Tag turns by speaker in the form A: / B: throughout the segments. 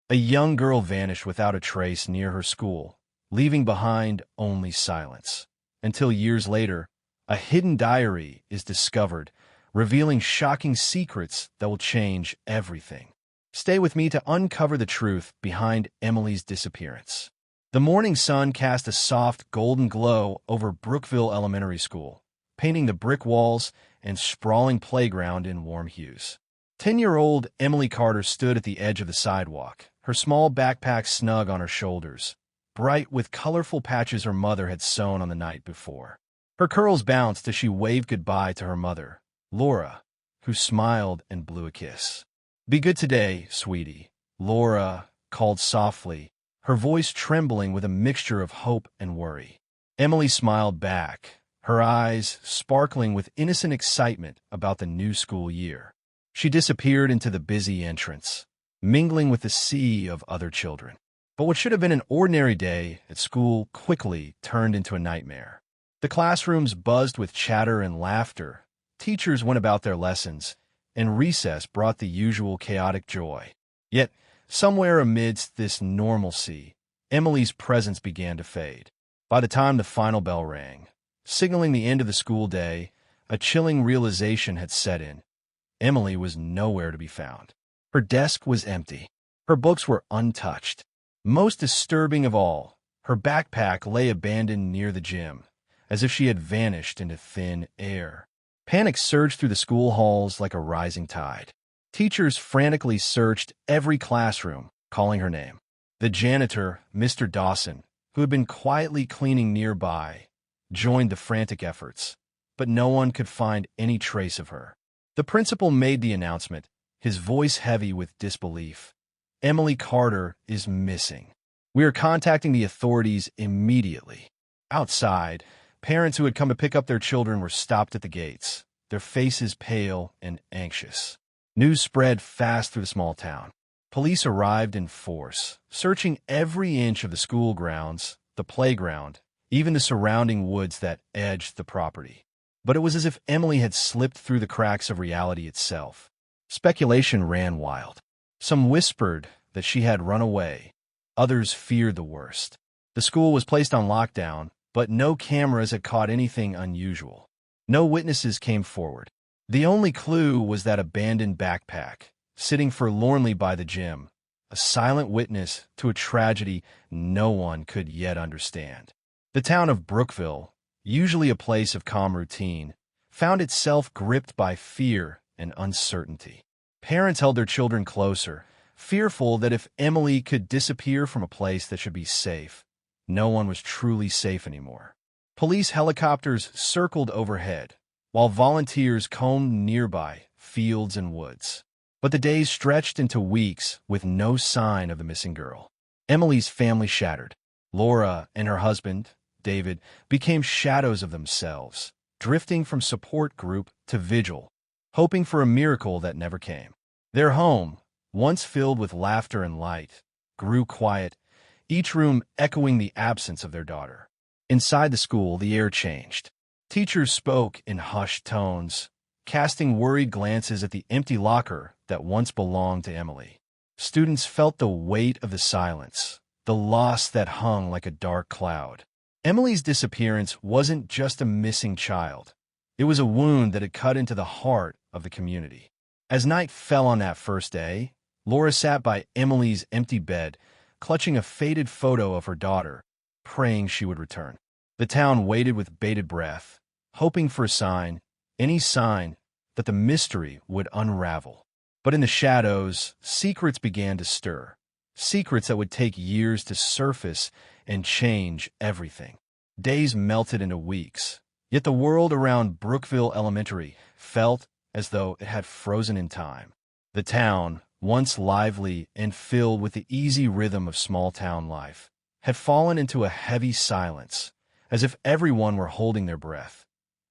A: A young girl vanished without a trace near her school, leaving behind only silence. Until years later, a hidden diary is discovered, revealing shocking secrets that will change everything. Stay with me to uncover the truth behind Emily's disappearance. The morning sun cast a soft golden glow over Brookville Elementary School, painting the brick walls and sprawling playground in warm hues. 10-year-old Emily Carter stood at the edge of the sidewalk, her small backpack snug on her shoulders, bright with colorful patches her mother had sewn on the night before. Her curls bounced as she waved goodbye to her mother, Laura, who smiled and blew a kiss. "Be good today, sweetie," Laura called softly, her voice trembling with a mixture of hope and worry. Emily smiled back, her eyes sparkling with innocent excitement about the new school year. She disappeared into the busy entrance, mingling with the sea of other children. But what should have been an ordinary day at school quickly turned into a nightmare. The classrooms buzzed with chatter and laughter, teachers went about their lessons, and recess brought the usual chaotic joy. Yet, somewhere amidst this normalcy, Emily's presence began to fade. By the time the final bell rang, signaling the end of the school day, a chilling realization had set in. Emily was nowhere to be found. Her desk was empty. Her books were untouched. Most disturbing of all, her backpack lay abandoned near the gym, as if she had vanished into thin air. Panic surged through the school halls like a rising tide. Teachers frantically searched every classroom, calling her name. The janitor, Mr. Dawson, who had been quietly cleaning nearby, joined the frantic efforts, but no one could find any trace of her. The principal made the announcement, his voice heavy with disbelief. "Emily Carter is missing. We are contacting the authorities immediately." Outside, parents who had come to pick up their children were stopped at the gates, their faces pale and anxious. News spread fast through the small town. Police arrived in force, searching every inch of the school grounds, the playground, even the surrounding woods that edged the property. But it was as if Emily had slipped through the cracks of reality itself. Speculation ran wild. Some whispered that she had run away. Others feared the worst. The school was placed on lockdown, but no cameras had caught anything unusual. No witnesses came forward. The only clue was that abandoned backpack, sitting forlornly by the gym, a silent witness to a tragedy no one could yet understand. The town of Brookville, usually a place of calm routine, found itself gripped by fear and uncertainty. Parents held their children closer, fearful that if Emily could disappear from a place that should be safe, no one was truly safe anymore. Police helicopters circled overhead, while volunteers combed nearby fields and woods. But the days stretched into weeks with no sign of the missing girl. Emily's family shattered. Laura and her husband, David, became shadows of themselves, drifting from support group to vigil, hoping for a miracle that never came. Their home, once filled with laughter and light, grew quiet, each room echoing the absence of their daughter. Inside the school, the air changed. Teachers spoke in hushed tones, casting worried glances at the empty locker that once belonged to Emily. Students felt the weight of the silence, the loss that hung like a dark cloud. Emily's disappearance wasn't just a missing child. It was a wound that had cut into the heart of the community. As night fell on that first day, Laura sat by Emily's empty bed, clutching a faded photo of her daughter, praying she would return. The town waited with bated breath, hoping for a sign, any sign, that the mystery would unravel. But in the shadows, secrets began to stir, secrets that would take years to surface and change everything. Days melted into weeks, yet the world around Brookville Elementary felt as though it had frozen in time. The town, once lively and filled with the easy rhythm of small-town life, had fallen into a heavy silence, as if everyone were holding their breath,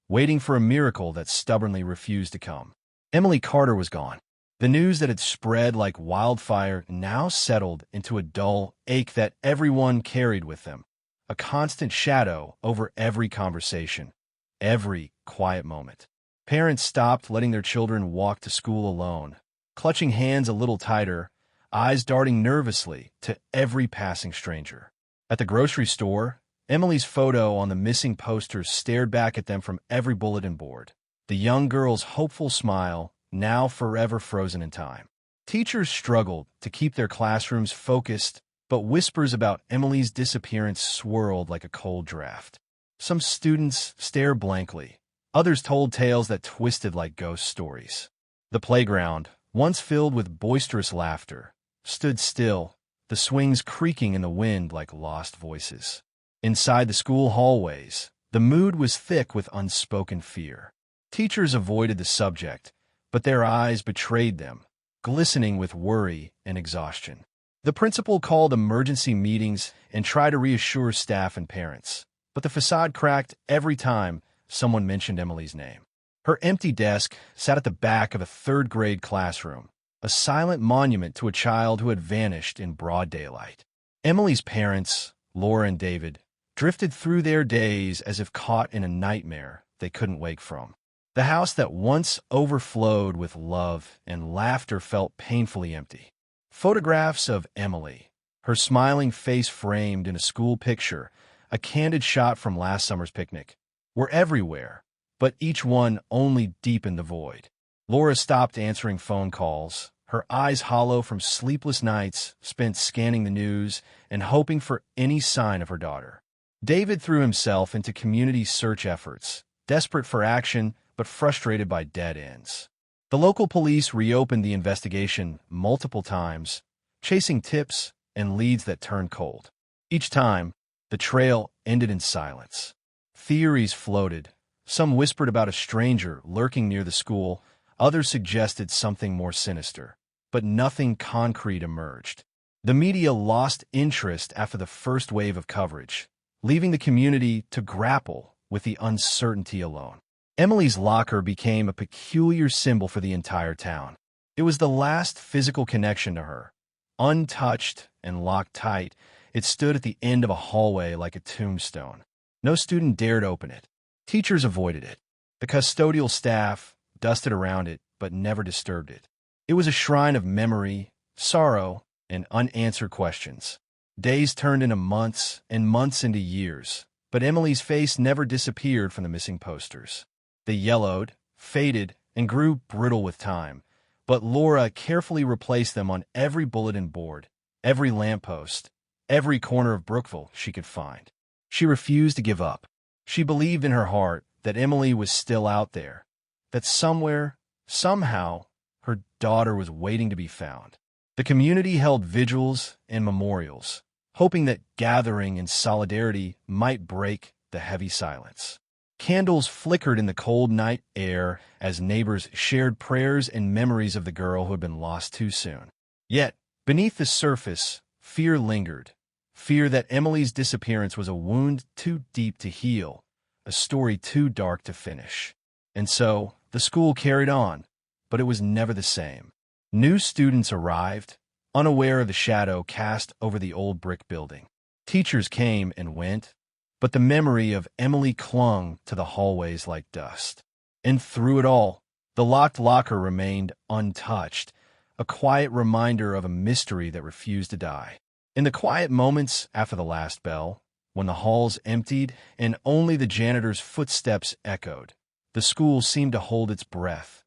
A: waiting for a miracle that stubbornly refused to come. Emily Carter was gone. The news that had spread like wildfire now settled into a dull ache that everyone carried with them, a constant shadow over every conversation, every quiet moment. Parents stopped letting their children walk to school alone, clutching hands a little tighter, eyes darting nervously to every passing stranger. At the grocery store, Emily's photo on the missing posters stared back at them from every bulletin board. The young girl's hopeful smile, now forever frozen in time. Teachers struggled to keep their classrooms focused, but whispers about Emily's disappearance swirled like a cold draft. Some students stared blankly. Others told tales that twisted like ghost stories. The playground, once filled with boisterous laughter, stood still, the swings creaking in the wind like lost voices. Inside the school hallways, the mood was thick with unspoken fear. Teachers avoided the subject, but their eyes betrayed them, glistening with worry and exhaustion. The principal called emergency meetings and tried to reassure staff and parents, but the facade cracked every time someone mentioned Emily's name. Her empty desk sat at the back of a third-grade classroom, a silent monument to a child who had vanished in broad daylight. Emily's parents, Laura and David, drifted through their days as if caught in a nightmare they couldn't wake from. The house that once overflowed with love and laughter felt painfully empty. Photographs of Emily, her smiling face framed in a school picture, a candid shot from last summer's picnic, were everywhere, but each one only deepened the void. Laura stopped answering phone calls, her eyes hollow from sleepless nights spent scanning the news and hoping for any sign of her daughter. David threw himself into community search efforts, desperate for action but frustrated by dead ends. The local police reopened the investigation multiple times, chasing tips and leads that turned cold. Each time, the trail ended in silence. Theories floated. Some whispered about a stranger lurking near the school, others suggested something more sinister, but nothing concrete emerged. The media lost interest after the first wave of coverage, leaving the community to grapple with the uncertainty alone. Emily's locker became a peculiar symbol for the entire town. It was the last physical connection to her. Untouched and locked tight, it stood at the end of a hallway like a tombstone. No student dared open it. Teachers avoided it. The custodial staff dusted around it but never disturbed it. It was a shrine of memory, sorrow, and unanswered questions. Days turned into months and months into years, but Emily's face never disappeared from the missing posters. They yellowed, faded, and grew brittle with time, but Laura carefully replaced them on every bulletin board, every lamppost, every corner of Brookville she could find. She refused to give up. She believed in her heart that Emily was still out there, that somewhere, somehow, her daughter was waiting to be found. The community held vigils and memorials, hoping that gathering in solidarity might break the heavy silence. Candles flickered in the cold night air as neighbors shared prayers and memories of the girl who had been lost too soon. Yet, beneath the surface, fear lingered. Fear that Emily's disappearance was a wound too deep to heal, a story too dark to finish. And so, the school carried on, but it was never the same. New students arrived, unaware of the shadow cast over the old brick building. Teachers came and went, but the memory of Emily clung to the hallways like dust. And through it all, the locked locker remained untouched, a quiet reminder of a mystery that refused to die. In the quiet moments after the last bell, when the halls emptied and only the janitor's footsteps echoed, the school seemed to hold its breath,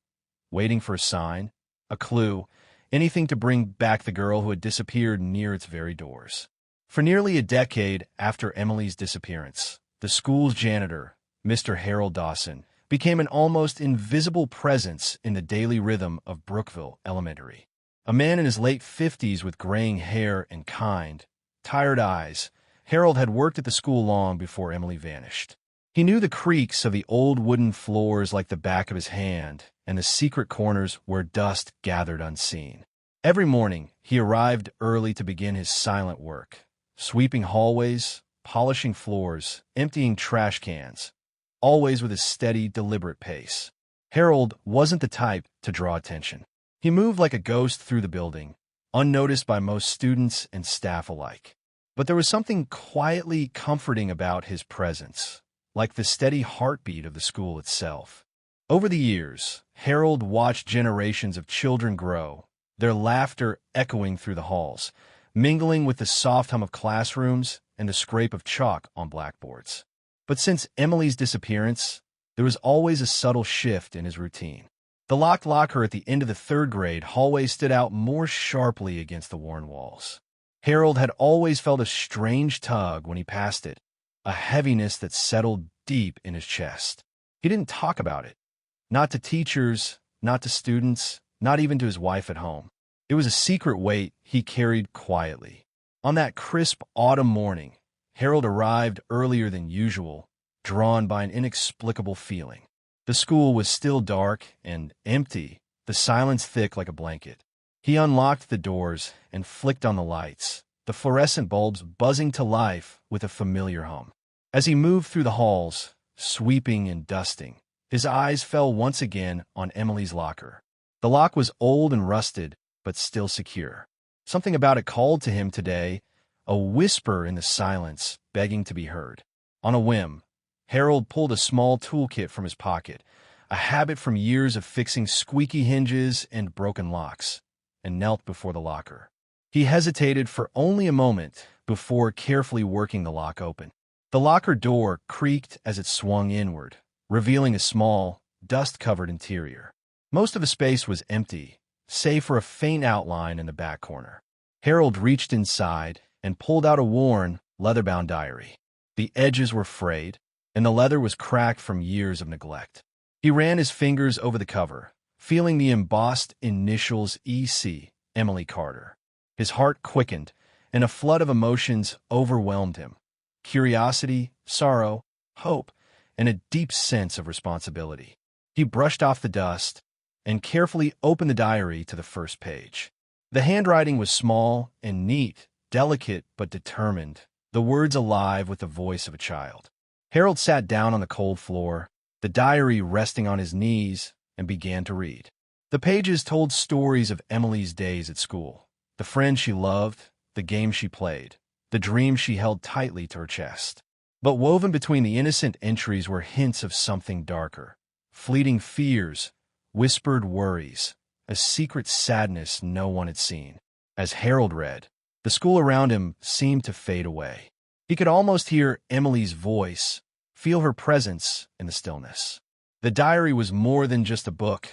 A: waiting for a sign, a clue, anything to bring back the girl who had disappeared near its very doors. For nearly a decade after Emily's disappearance, the school's janitor, Mr. Harold Dawson, became an almost invisible presence in the daily rhythm of Brookville Elementary. A man in his late 50s with graying hair and kind, tired eyes, Harold had worked at the school long before Emily vanished. He knew the creaks of the old wooden floors like the back of his hand and the secret corners where dust gathered unseen. Every morning, he arrived early to begin his silent work, sweeping hallways, polishing floors, emptying trash cans, always with a steady, deliberate pace. Harold wasn't the type to draw attention. He moved like a ghost through the building, unnoticed by most students and staff alike. But there was something quietly comforting about his presence, like the steady heartbeat of the school itself. Over the years, Harold watched generations of children grow, their laughter echoing through the halls, mingling with the soft hum of classrooms and the scrape of chalk on blackboards. But since Emily's disappearance, there was always a subtle shift in his routine. The locked locker at the end of the third grade hallway stood out more sharply against the worn walls. Harold had always felt a strange tug when he passed it, a heaviness that settled deep in his chest. He didn't talk about it. Not to teachers, not to students, not even to his wife at home. It was a secret weight he carried quietly. On that crisp autumn morning, Harold arrived earlier than usual, drawn by an inexplicable feeling. The school was still dark and empty, the silence thick like a blanket. He unlocked the doors and flicked on the lights, the fluorescent bulbs buzzing to life with a familiar hum. As he moved through the halls, sweeping and dusting, his eyes fell once again on Emily's locker. The lock was old and rusted, but still secure. Something about it called to him today, a whisper in the silence, begging to be heard. On a whim, Harold pulled a small toolkit from his pocket, a habit from years of fixing squeaky hinges and broken locks, and knelt before the locker. He hesitated for only a moment before carefully working the lock open. The locker door creaked as it swung inward, revealing a small, dust-covered interior. Most of the space was empty, save for a faint outline in the back corner. Harold reached inside and pulled out a worn, leather-bound diary. The edges were frayed, and the leather was cracked from years of neglect. He ran his fingers over the cover, feeling the embossed initials E.C., Emily Carter. His heart quickened, and a flood of emotions overwhelmed him. Curiosity, sorrow, hope, and a deep sense of responsibility. He brushed off the dust and carefully opened the diary to the first page. The handwriting was small and neat, delicate but determined, the words alive with the voice of a child. Harold sat down on the cold floor, the diary resting on his knees, and began to read. The pages told stories of Emily's days at school, the friends she loved, the games she played, the dreams she held tightly to her chest. But woven between the innocent entries were hints of something darker, fleeting fears, whispered worries, a secret sadness no one had seen. As Harold read, the school around him seemed to fade away. He could almost hear Emily's voice, feel her presence in the stillness. The diary was more than just a book.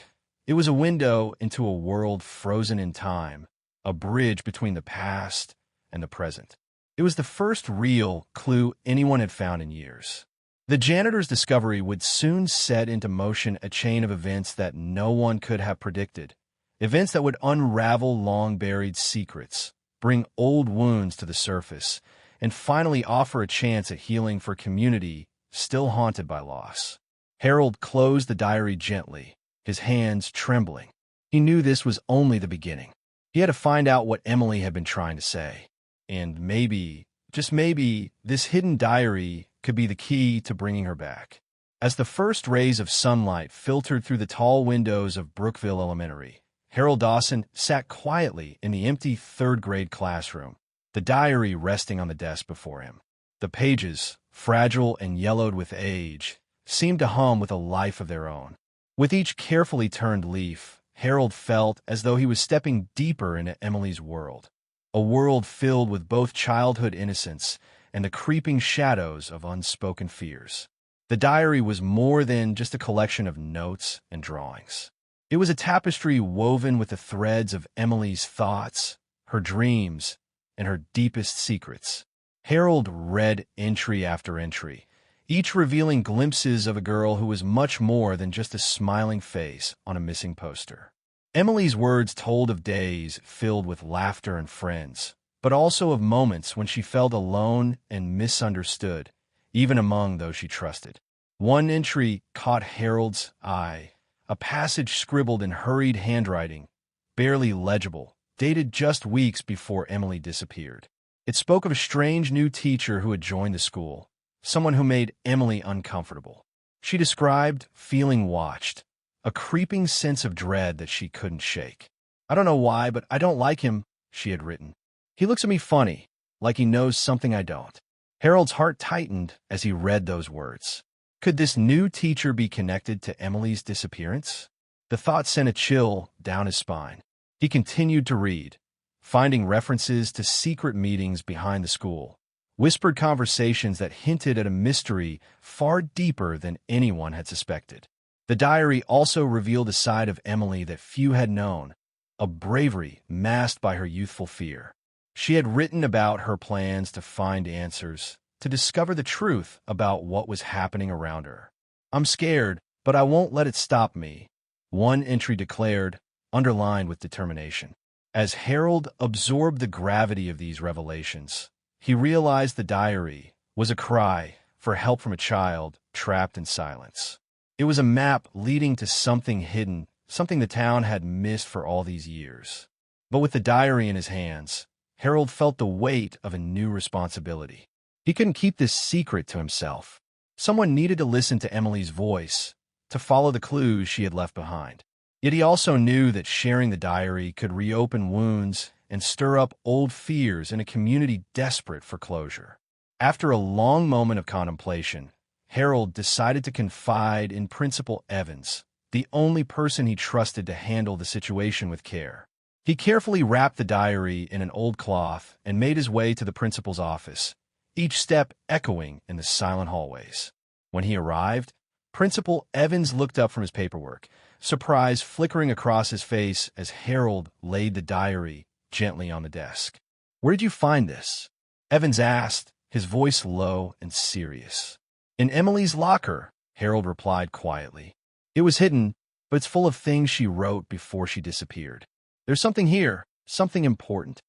A: It was a window into a world frozen in time, a bridge between the past and the present. It was the first real clue anyone had found in years. The janitor's discovery would soon set into motion a chain of events that no one could have predicted, events that would unravel long-buried secrets, bring old wounds to the surface, and finally offer a chance at healing for a community still haunted by loss. Harold closed the diary gently, his hands trembling. He knew this was only the beginning. He had to find out what Emily had been trying to say. And maybe, just maybe, this hidden diary could be the key to bringing her back. As the first rays of sunlight filtered through the tall windows of Brookville Elementary, Harold Dawson sat quietly in the empty third-grade classroom, the diary resting on the desk before him. The pages, fragile and yellowed with age, seemed to hum with a life of their own. With each carefully turned leaf, Harold felt as though he was stepping deeper into Emily's world, a world filled with both childhood innocence and the creeping shadows of unspoken fears. The diary was more than just a collection of notes and drawings. It was a tapestry woven with the threads of Emily's thoughts, her dreams, and her deepest secrets. Harold read entry after entry, each revealing glimpses of a girl who was much more than just a smiling face on a missing poster. Emily's words told of days filled with laughter and friends, but also of moments when she felt alone and misunderstood, even among those she trusted. One entry caught Harold's eye, a passage scribbled in hurried handwriting, barely legible, dated just weeks before Emily disappeared. It spoke of a strange new teacher who had joined the school, someone who made Emily uncomfortable. She described feeling watched, a creeping sense of dread that she couldn't shake. "I don't know why, but I don't like him," she had written. "He looks at me funny, like he knows something I don't." Harold's heart tightened as he read those words. Could this new teacher be connected to Emily's disappearance? The thought sent a chill down his spine. He continued to read, finding references to secret meetings behind the school, whispered conversations that hinted at a mystery far deeper than anyone had suspected. The diary also revealed a side of Emily that few had known, a bravery masked by her youthful fear. She had written about her plans to find answers, to discover the truth about what was happening around her. "I'm scared, but I won't let it stop me," one entry declared, underlined with determination. As Harold absorbed the gravity of these revelations, he realized the diary was a cry for help from a child trapped in silence. It was a map leading to something hidden, something the town had missed for all these years. But with the diary in his hands, Harold felt the weight of a new responsibility. He couldn't keep this secret to himself. Someone needed to listen to Emily's voice, to follow the clues she had left behind. Yet he also knew that sharing the diary could reopen wounds and stir up old fears in a community desperate for closure. After a long moment of contemplation, Harold decided to confide in Principal Evans, the only person he trusted to handle the situation with care. He carefully wrapped the diary in an old cloth and made his way to the principal's office, each step echoing in the silent hallways. When he arrived, Principal Evans looked up from his paperwork, surprise flickering across his face as Harold laid the diary gently on the desk. "Where did you find this?" Evans asked, his voice low and serious. "In Emily's locker," Harold replied quietly. "It was hidden, but it's full of things she wrote before she disappeared. There's something here, something important."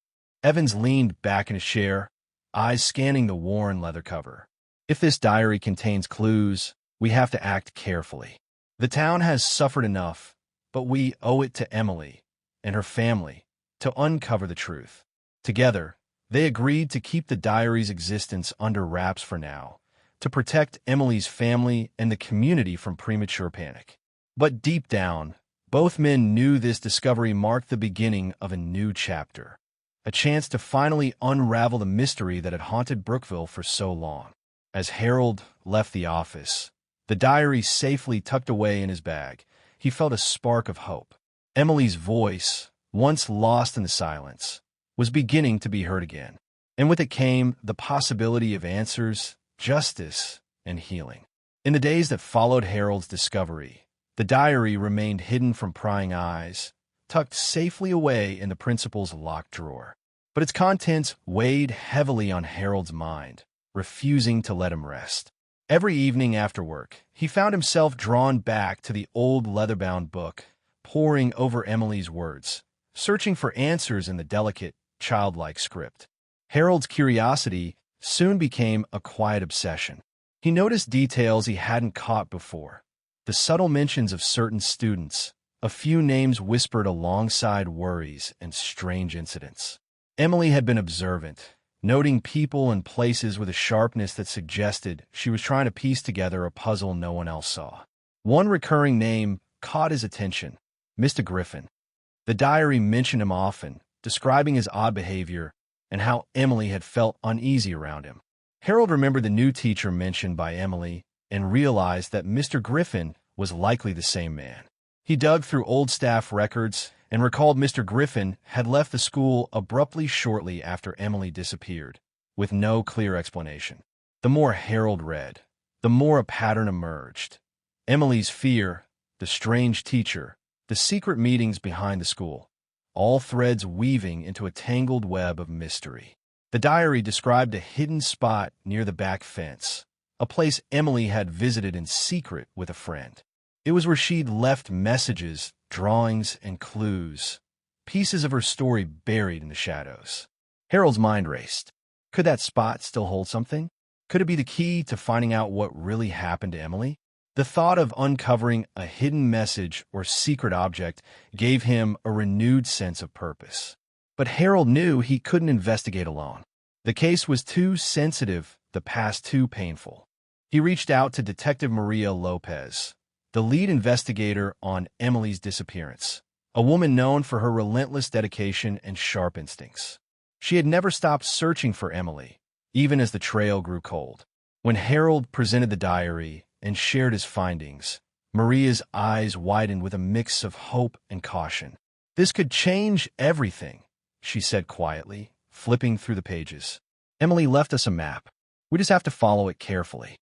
A: Evans leaned back in his chair, eyes scanning the worn leather cover. "If this diary contains clues, we have to act carefully. The town has suffered enough, but we owe it to Emily and her family to uncover the truth." Together, they agreed to keep the diary's existence under wraps for now, to protect Emily's family and the community from premature panic. But deep down, both men knew this discovery marked the beginning of a new chapter, a chance to finally unravel the mystery that had haunted Brookville for so long. As Harold left the office, the diary safely tucked away in his bag, he felt a spark of hope. Emily's voice, once lost in the silence, was beginning to be heard again, and with it came the possibility of answers, justice, and healing. In the days that followed Harold's discovery, the diary remained hidden from prying eyes, tucked safely away in the principal's locked drawer. But its contents weighed heavily on Harold's mind, refusing to let him rest. Every evening after work, he found himself drawn back to the old leather-bound book, poring over Emily's words, searching for answers in the delicate, childlike script. Harold's curiosity soon became a quiet obsession. He noticed details he hadn't caught before, the subtle mentions of certain students, a few names whispered alongside worries and strange incidents. Emily had been observant, noting people and places with a sharpness that suggested she was trying to piece together a puzzle no one else saw. One recurring name caught his attention, Mr. Griffin. The diary mentioned him often, describing his odd behavior and how Emily had felt uneasy around him. Harold remembered the new teacher mentioned by Emily and realized that Mr. Griffin was likely the same man. He dug through old staff records and recalled Mr. Griffin had left the school abruptly shortly after Emily disappeared, with no clear explanation. The more Harold read, the more a pattern emerged. Emily's fear, the strange teacher, the secret meetings behind the school, all threads weaving into a tangled web of mystery. The diary described a hidden spot near the back fence, a place Emily had visited in secret with a friend. It was where she'd left messages, drawings, and clues, pieces of her story buried in the shadows. Harold's mind raced. Could that spot still hold something? Could it be the key to finding out what really happened to Emily? The thought of uncovering a hidden message or secret object gave him a renewed sense of purpose. But Harold knew he couldn't investigate alone. The case was too sensitive, the past too painful. He reached out to Detective Maria Lopez, the lead investigator on Emily's disappearance, a woman known for her relentless dedication and sharp instincts. She had never stopped searching for Emily, even as the trail grew cold. When Harold presented the diary and shared his findings, Maria's eyes widened with a mix of hope and caution. This could change everything, she said quietly, flipping through the pages. Emily left us a map. We just have to follow it carefully.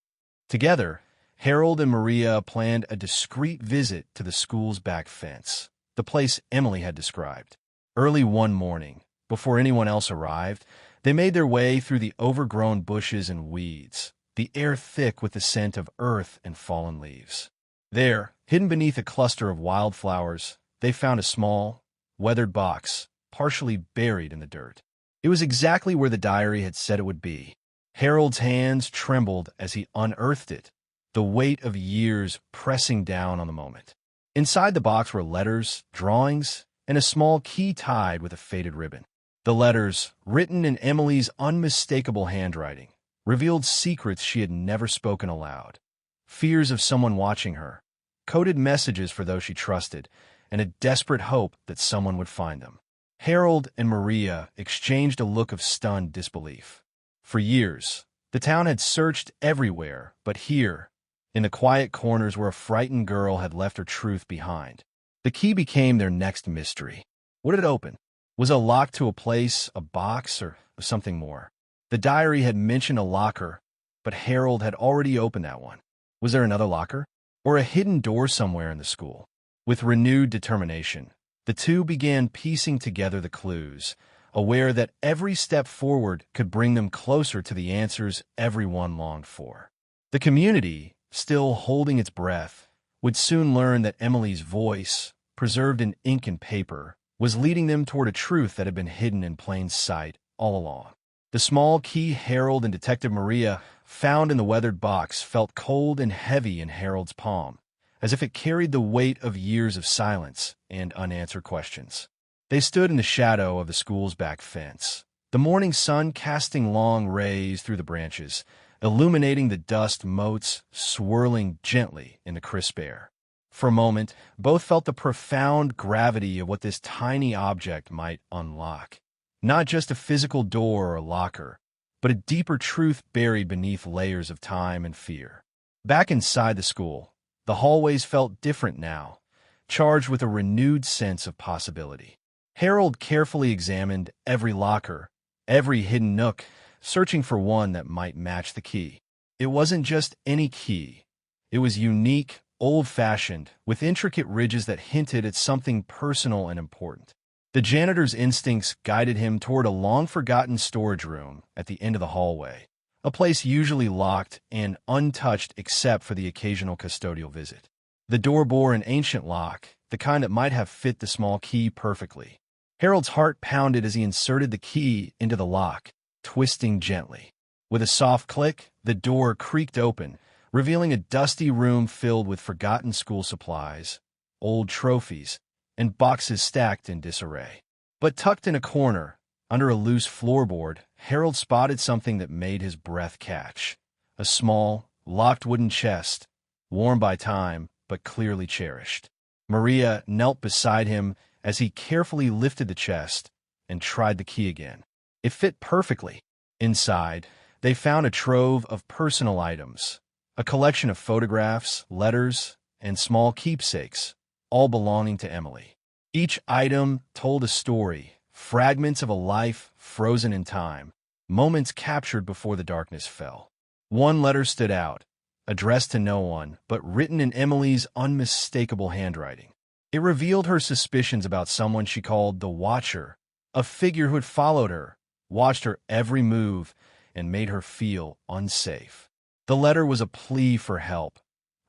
A: Together, Harold and Maria planned a discreet visit to the school's back fence, the place Emily had described. Early one morning, before anyone else arrived, they made their way through the overgrown bushes and weeds, the air thick with the scent of earth and fallen leaves. There, hidden beneath a cluster of wildflowers, they found a small, weathered box, partially buried in the dirt. It was exactly where the diary had said it would be. Harold's hands trembled as he unearthed it, the weight of years pressing down on the moment. Inside the box were letters, drawings, and a small key tied with a faded ribbon. The letters, written in Emily's unmistakable handwriting, revealed secrets she had never spoken aloud. Fears of someone watching her, coded messages for those she trusted, and a desperate hope that someone would find them. Harold and Maria exchanged a look of stunned disbelief. For years, the town had searched everywhere, but here, in the quiet corners where a frightened girl had left her truth behind, the key became their next mystery. What had it opened? Was it a lock to a place, a box, or something more? The diary had mentioned a locker, but Harold had already opened that one. Was there another locker? Or a hidden door somewhere in the school? With renewed determination, the two began piecing together the clues, aware that every step forward could bring them closer to the answers everyone longed for. The community, still holding its breath, would soon learn that Emily's voice, preserved in ink and paper, was leading them toward a truth that had been hidden in plain sight all along. The small key Harold and Detective Maria found in the weathered box felt cold and heavy in Harold's palm, as if it carried the weight of years of silence and unanswered questions. They stood in the shadow of the school's back fence, the morning sun casting long rays through the branches, illuminating the dust motes swirling gently in the crisp air. For a moment, both felt the profound gravity of what this tiny object might unlock. Not just a physical door or locker, but a deeper truth buried beneath layers of time and fear. Back inside the school, the hallways felt different now, charged with a renewed sense of possibility. Harold carefully examined every locker, every hidden nook, searching for one that might match the key. It wasn't just any key. It was unique, old-fashioned, with intricate ridges that hinted at something personal and important. The janitor's instincts guided him toward a long-forgotten storage room at the end of the hallway, a place usually locked and untouched except for the occasional custodial visit. The door bore an ancient lock, the kind that might have fit the small key perfectly. Harold's heart pounded as he inserted the key into the lock, twisting gently. With a soft click, the door creaked open, revealing a dusty room filled with forgotten school supplies, old trophies, and boxes stacked in disarray. But tucked in a corner, under a loose floorboard, Harold spotted something that made his breath catch. A small, locked wooden chest, worn by time, but clearly cherished. Maria knelt beside him as he carefully lifted the chest and tried the key again. It fit perfectly. Inside, they found a trove of personal items, a collection of photographs, letters, and small keepsakes, all belonging to Emily. Each item told a story, fragments of a life frozen in time, moments captured before the darkness fell. One letter stood out, addressed to no one, but written in Emily's unmistakable handwriting. It revealed her suspicions about someone she called the Watcher, a figure who had followed her, watched her every move, and made her feel unsafe. The letter was a plea for help,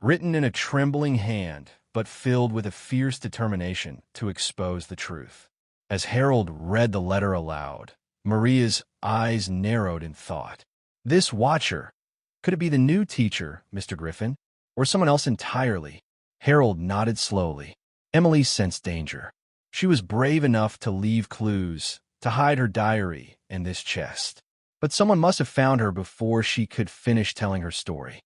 A: written in a trembling hand, but filled with a fierce determination to expose the truth. As Harold read the letter aloud, Maria's eyes narrowed in thought. This Watcher, could it be the new teacher, Mr. Griffin, or someone else entirely? Harold nodded slowly. Emily sensed danger. She was brave enough to leave clues, to hide her diary and this chest. But someone must have found her before she could finish telling her story.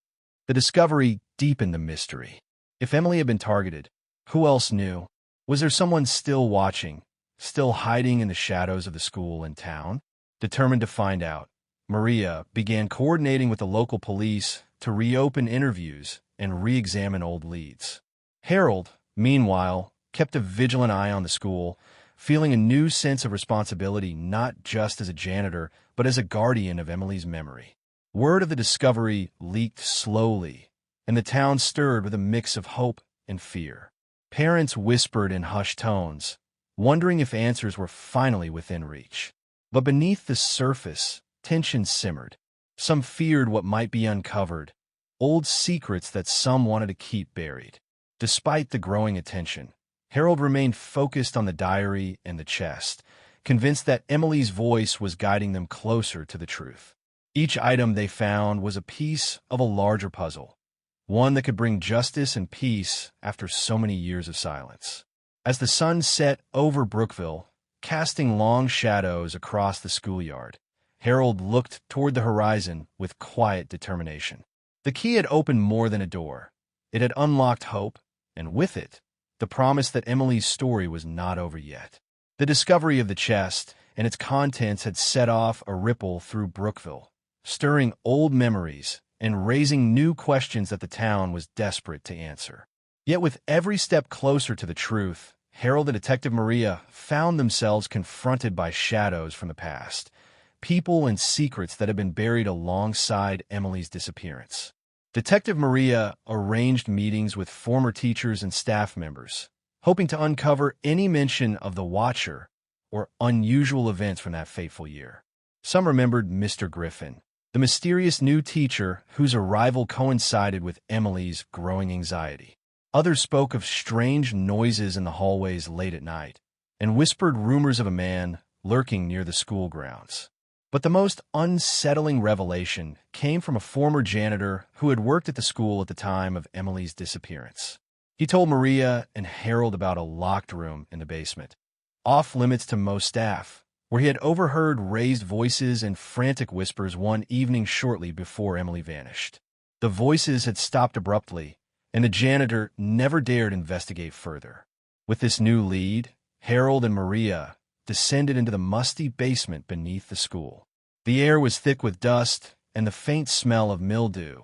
A: The discovery deepened the mystery. If Emily had been targeted, who else knew? Was there someone still watching, still hiding in the shadows of the school and town? Determined to find out, Maria began coordinating with the local police to reopen interviews and re-examine old leads. Harold, meanwhile, kept a vigilant eye on the school, feeling a new sense of responsibility not just as a janitor, but as a guardian of Emily's memory. Word of the discovery leaked slowly, and the town stirred with a mix of hope and fear. Parents whispered in hushed tones, wondering if answers were finally within reach. But beneath the surface, tension simmered. Some feared what might be uncovered, old secrets that some wanted to keep buried. Despite the growing attention, Harold remained focused on the diary and the chest, convinced that Emily's voice was guiding them closer to the truth. Each item they found was a piece of a larger puzzle, one that could bring justice and peace after so many years of silence. As the sun set over Brookville, casting long shadows across the schoolyard, Harold looked toward the horizon with quiet determination. The key had opened more than a door. It had unlocked hope, and with it, the promise that Emily's story was not over yet. The discovery of the chest and its contents had set off a ripple through Brookville, stirring old memories and raising new questions that the town was desperate to answer. Yet with every step closer to the truth, Harold and Detective Maria found themselves confronted by shadows from the past, people and secrets that had been buried alongside Emily's disappearance. Detective Maria arranged meetings with former teachers and staff members, hoping to uncover any mention of the Watcher or unusual events from that fateful year. Some remembered Mr. Griffin, the mysterious new teacher whose arrival coincided with Emily's growing anxiety. Others spoke of strange noises in the hallways late at night and whispered rumors of a man lurking near the school grounds. But the most unsettling revelation came from a former janitor who had worked at the school at the time of Emily's disappearance. He told Maria and Harold about a locked room in the basement, off limits to most staff, where he had overheard raised voices and frantic whispers one evening shortly before Emily vanished. The voices had stopped abruptly, and the janitor never dared investigate further. With this new lead, Harold and Maria descended into the musty basement beneath the school. The air was thick with dust and the faint smell of mildew,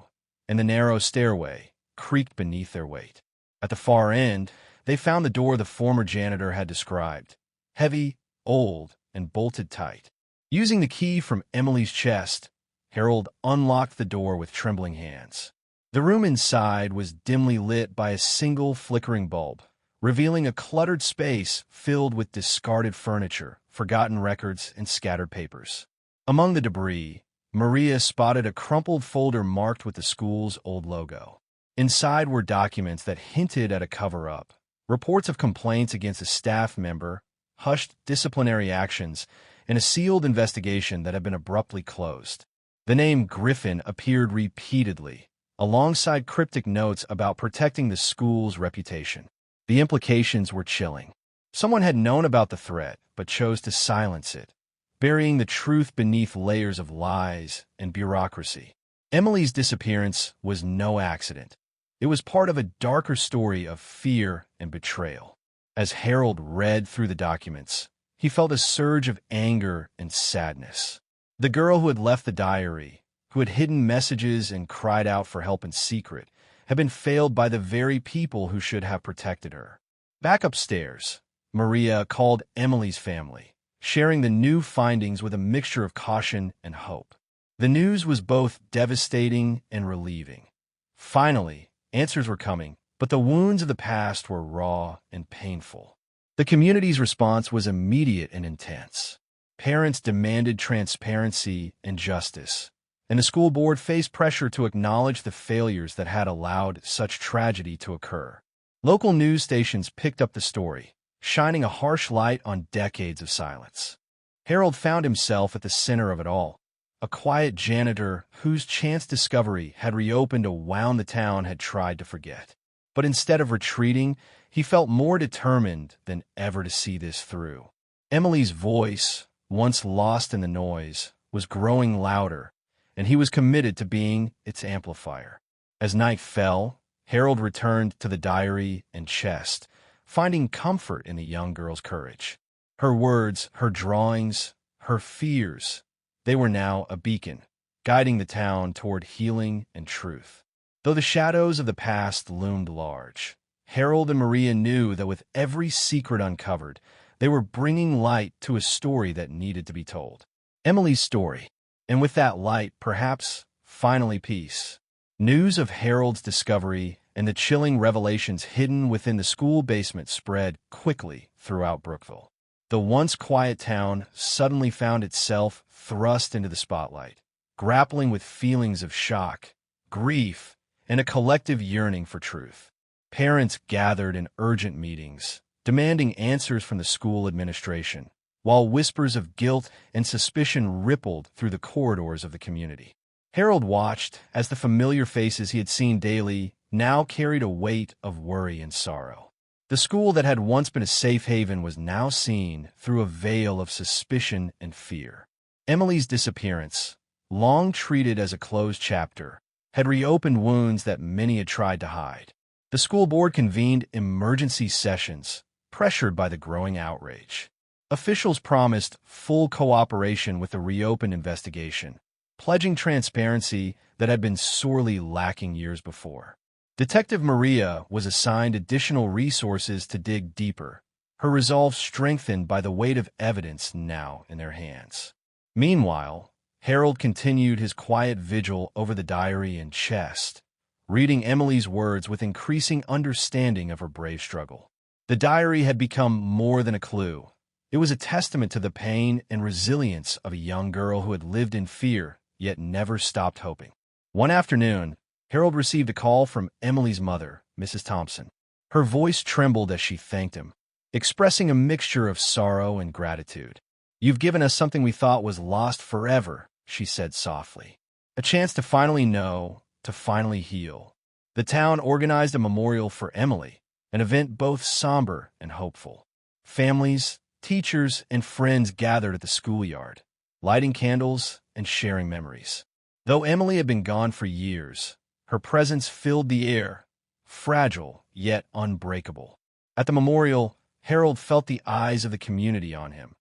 A: and the narrow stairway creaked beneath their weight. At the far end, they found the door the former janitor had described, heavy, old, and bolted tight. Using the key from Emily's chest, Harold unlocked the door with trembling hands. The room inside was dimly lit by a single flickering bulb, revealing a cluttered space filled with discarded furniture, forgotten records, and scattered papers. Among the debris, Maria spotted a crumpled folder marked with the school's old logo. Inside were documents that hinted at a cover-up, reports of complaints against a staff member, hushed disciplinary actions, and a sealed investigation that had been abruptly closed. The name Griffin appeared repeatedly, alongside cryptic notes about protecting the school's reputation. The implications were chilling. Someone had known about the threat, but chose to silence it, burying the truth beneath layers of lies and bureaucracy. Emily's disappearance was no accident. It was part of a darker story of fear and betrayal. As Harold read through the documents, he felt a surge of anger and sadness. The girl who had left the diary, who had hidden messages and cried out for help in secret, had been failed by the very people who should have protected her. Back upstairs, Maria called Emily's family, sharing the new findings with a mixture of caution and hope. The news was both devastating and relieving. Finally, answers were coming, but the wounds of the past were raw and painful. The community's response was immediate and intense. Parents demanded transparency and justice, and the school board faced pressure to acknowledge the failures that had allowed such tragedy to occur. Local news stations picked up the story, shining a harsh light on decades of silence. Harold found himself at the center of it all, a quiet janitor whose chance discovery had reopened a wound the town had tried to forget. But instead of retreating, he felt more determined than ever to see this through. Emily's voice, once lost in the noise, was growing louder, and he was committed to being its amplifier. As night fell, Harold returned to the diary and chest, finding comfort in the young girl's courage. Her words, her drawings, her fears, they were now a beacon, guiding the town toward healing and truth. Though the shadows of the past loomed large, Harold and Maria knew that with every secret uncovered, they were bringing light to a story that needed to be told. Emily's story. And with that light, perhaps, finally peace. News of Harold's discovery and the chilling revelations hidden within the school basement spread quickly throughout Brookville. The once quiet town suddenly found itself thrust into the spotlight, grappling with feelings of shock, grief, and a collective yearning for truth. Parents gathered in urgent meetings, demanding answers from the school administration, while whispers of guilt and suspicion rippled through the corridors of the community. Harold watched as the familiar faces he had seen daily now carried a weight of worry and sorrow. The school that had once been a safe haven was now seen through a veil of suspicion and fear. Emily's disappearance, long treated as a closed chapter, had reopened wounds that many had tried to hide. The school board convened emergency sessions, pressured by the growing outrage. Officials promised full cooperation with the reopened investigation, pledging transparency that had been sorely lacking years before. Detective Maria was assigned additional resources to dig deeper, her resolve strengthened by the weight of evidence now in their hands. Meanwhile, Harold continued his quiet vigil over the diary and chest, reading Emily's words with increasing understanding of her brave struggle. The diary had become more than a clue. It was a testament to the pain and resilience of a young girl who had lived in fear, yet never stopped hoping. One afternoon, Harold received a call from Emily's mother, Mrs. Thompson. Her voice trembled as she thanked him, expressing a mixture of sorrow and gratitude. "You've given us something we thought was lost forever," she said softly. "A chance to finally know, to finally heal." The town organized a memorial for Emily, an event both somber and hopeful. Families, teachers, and friends gathered at the schoolyard, lighting candles and sharing memories. Though Emily had been gone for years, her presence filled the air, fragile yet unbreakable. At the memorial, Harold felt the eyes of the community on him,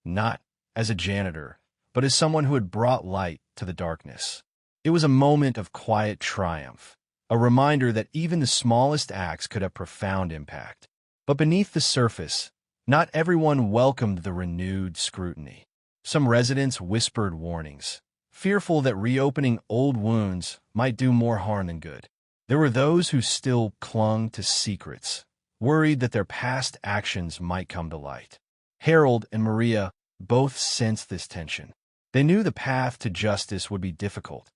A: not as a janitor, but as someone who had brought light to the darkness. It was a moment of quiet triumph, a reminder that even the smallest acts could have profound impact. But beneath the surface, not everyone welcomed the renewed scrutiny. Some residents whispered warnings, fearful that reopening old wounds might do more harm than good. There were those who still clung to secrets, worried that their past actions might come to light. Harold and Maria both sensed this tension. They knew the path to justice would be difficult,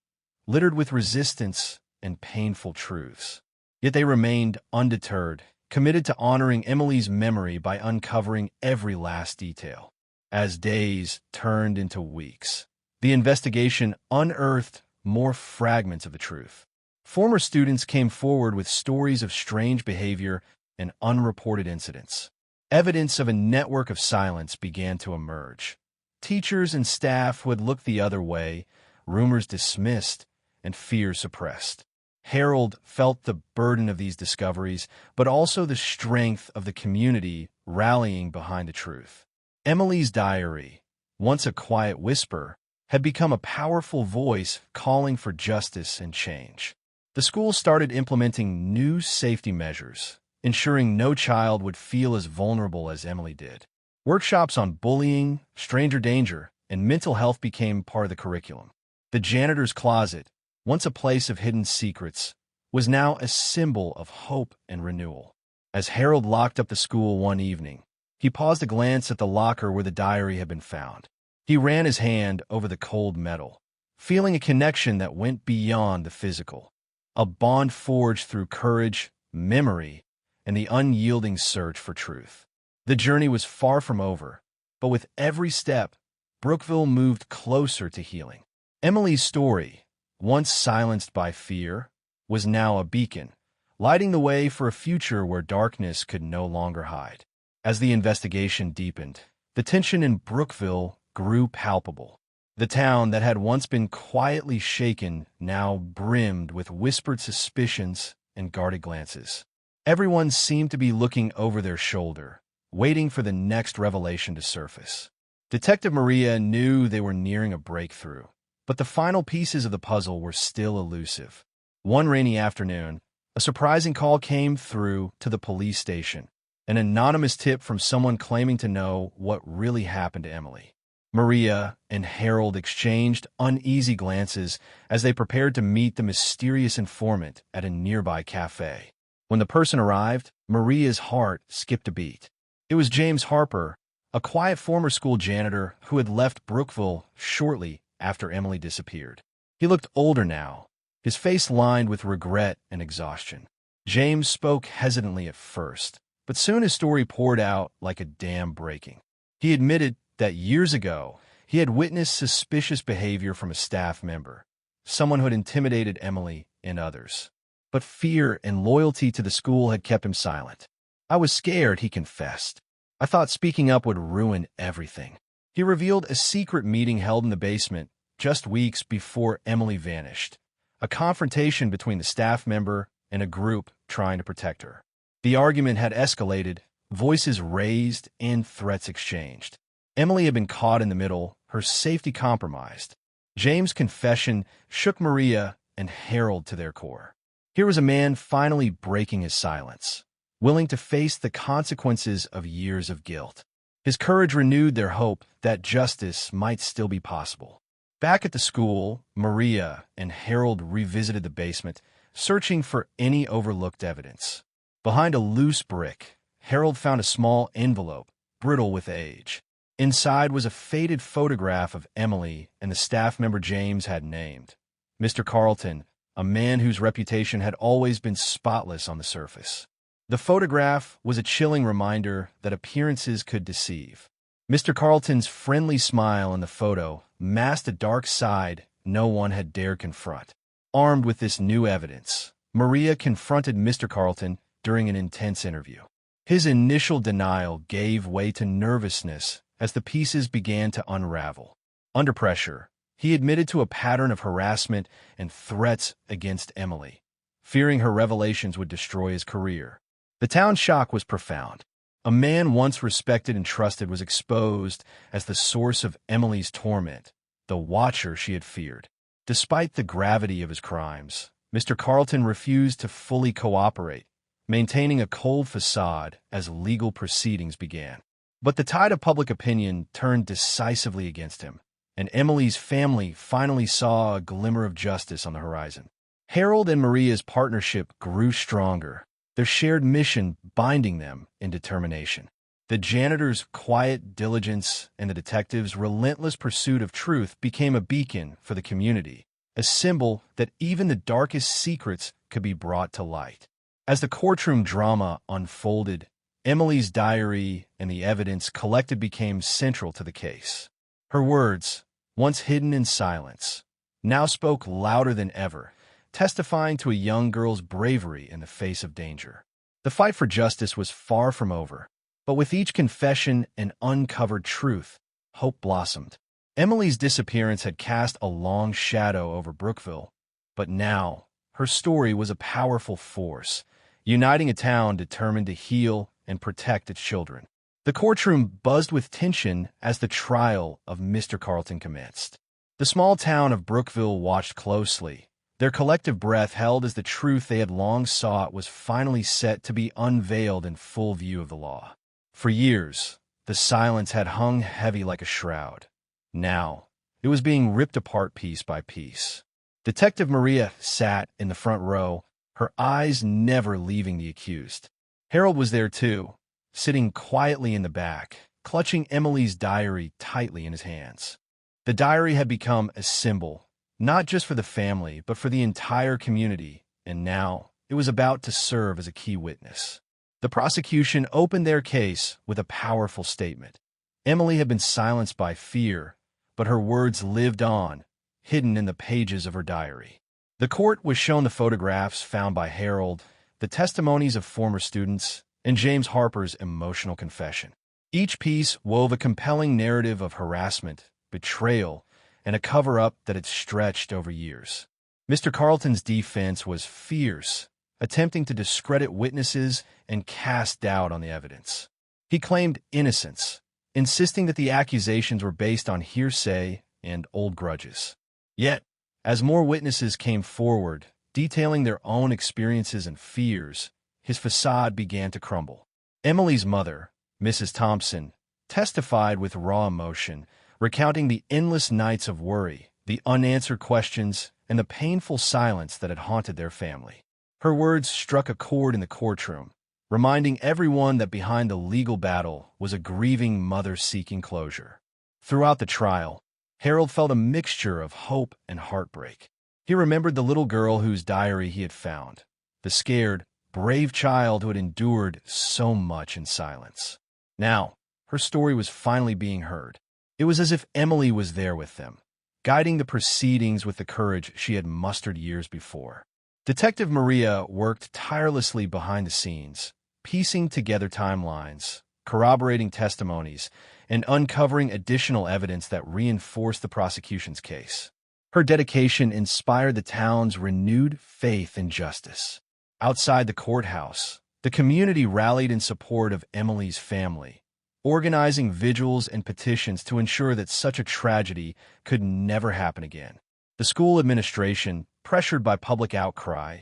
A: littered with resistance and painful truths. Yet they remained undeterred, committed to honoring Emily's memory by uncovering every last detail. As days turned into weeks, the investigation unearthed more fragments of the truth. Former students came forward with stories of strange behavior and unreported incidents. Evidence of a network of silence began to emerge. Teachers and staff who had looked the other way, rumors dismissed, and fears suppressed. Harold felt the burden of these discoveries, but also the strength of the community rallying behind the truth. Emily's diary, once a quiet whisper, had become a powerful voice calling for justice and change. The school started implementing new safety measures, ensuring no child would feel as vulnerable as Emily did. Workshops on bullying, stranger danger, and mental health became part of the curriculum. The janitor's closet, once a place of hidden secrets, was now a symbol of hope and renewal. As Harold locked up the school one evening, he paused to glance at the locker where the diary had been found. He ran his hand over the cold metal, feeling a connection that went beyond the physical, a bond forged through courage, memory, and the unyielding search for truth. The journey was far from over, but with every step, Brookville moved closer to healing. Emily's story, once silenced by fear, was now a beacon, lighting the way for a future where darkness could no longer hide. As the investigation deepened, the tension in Brookville grew palpable. The town that had once been quietly shaken now brimmed with whispered suspicions and guarded glances. Everyone seemed to be looking over their shoulder, waiting for the next revelation to surface. Detective Maria knew they were nearing a breakthrough, but the final pieces of the puzzle were still elusive. One rainy afternoon, A surprising call came through to the police station, an anonymous tip from someone claiming to know what really happened to Emily. Maria and Harold exchanged uneasy glances as they prepared to meet the mysterious informant at a nearby cafe. When the person arrived, Maria's heart skipped a beat. It was James Harper, a quiet former school janitor who had left Brookville shortly after Emily disappeared. He looked older now, his face lined with regret and exhaustion. James spoke hesitantly at first, but soon his story poured out like a dam breaking. He admitted that years ago, he had witnessed suspicious behavior from a staff member, someone who had intimidated Emily and others. But fear and loyalty to the school had kept him silent. "I was scared," he confessed. "I thought speaking up would ruin everything." He revealed a secret meeting held in the basement just weeks before Emily vanished, a confrontation between the staff member and a group trying to protect her. The argument had escalated, voices raised, and threats exchanged. Emily had been caught in the middle, her safety compromised. James' confession shook Maria and Harold to their core. Here was a man finally breaking his silence, willing to face the consequences of years of guilt. His courage renewed their hope that justice might still be possible. Back at the school, Maria and Harold revisited the basement, searching for any overlooked evidence. Behind a loose brick, Harold found a small envelope, brittle with age. Inside was a faded photograph of Emily and the staff member James had named, Mr. Carlton, a man whose reputation had always been spotless on the surface. The photograph was a chilling reminder that appearances could deceive. Mr. Carlton's friendly smile in the photo masked a dark side no one had dared confront. Armed with this new evidence, Maria confronted Mr. Carlton during an intense interview. His initial denial gave way to nervousness as the pieces began to unravel. Under pressure, he admitted to a pattern of harassment and threats against Emily, fearing her revelations would destroy his career. The town's shock was profound. A man once respected and trusted was exposed as the source of Emily's torment, the watcher she had feared. Despite the gravity of his crimes, Mr. Carlton refused to fully cooperate, maintaining a cold facade as legal proceedings began. But the tide of public opinion turned decisively against him, and Emily's family finally saw a glimmer of justice on the horizon. Harold and Maria's partnership grew stronger, their shared mission binding them in determination. The janitor's quiet diligence and the detective's relentless pursuit of truth became a beacon for the community, a symbol that even the darkest secrets could be brought to light. As the courtroom drama unfolded, Emily's diary and the evidence collected became central to the case. Her words, once hidden in silence, now spoke louder than ever, testifying to a young girl's bravery in the face of danger. The fight for justice was far from over, but with each confession and uncovered truth, hope blossomed. Emily's disappearance had cast a long shadow over Brookville, but now her story was a powerful force, uniting a town determined to heal and protect its children. The courtroom buzzed with tension as the trial of Mr. Carlton commenced. The small town of Brookville watched closely, their collective breath held as the truth they had long sought was finally set to be unveiled in full view of the law. For years, the silence had hung heavy like a shroud. Now, it was being ripped apart piece by piece. Detective Maria sat in the front row, her eyes never leaving the accused. Harold was there too, sitting quietly in the back, clutching Emily's diary tightly in his hands. The diary had become a symbol, not just for the family, but for the entire community, and now it was about to serve as a key witness. The prosecution opened their case with a powerful statement. Emily had been silenced by fear, but her words lived on, hidden in the pages of her diary. The court was shown the photographs found by Harold, the testimonies of former students, and James Harper's emotional confession. Each piece wove a compelling narrative of harassment, betrayal, and a cover-up that had stretched over years. Mr. Carlton's defense was fierce, attempting to discredit witnesses and cast doubt on the evidence. He claimed innocence, insisting that the accusations were based on hearsay and old grudges. Yet, as more witnesses came forward, detailing their own experiences and fears, his facade began to crumble. Emily's mother, Mrs. Thompson, testified with raw emotion, recounting the endless nights of worry, the unanswered questions, and the painful silence that had haunted their family. Her words struck a chord in the courtroom, reminding everyone that behind the legal battle was a grieving mother seeking closure. Throughout the trial, Harold felt a mixture of hope and heartbreak. He remembered the little girl whose diary he had found, the scared, brave child who had endured so much in silence. Now, her story was finally being heard. It was as if Emily was there with them, guiding the proceedings with the courage she had mustered years before. Detective Maria worked tirelessly behind the scenes, piecing together timelines, corroborating testimonies, and uncovering additional evidence that reinforced the prosecution's case. Her dedication inspired the town's renewed faith in justice. Outside the courthouse, the community rallied in support of Emily's family, organizing vigils and petitions to ensure that such a tragedy could never happen again. The school administration, pressured by public outcry,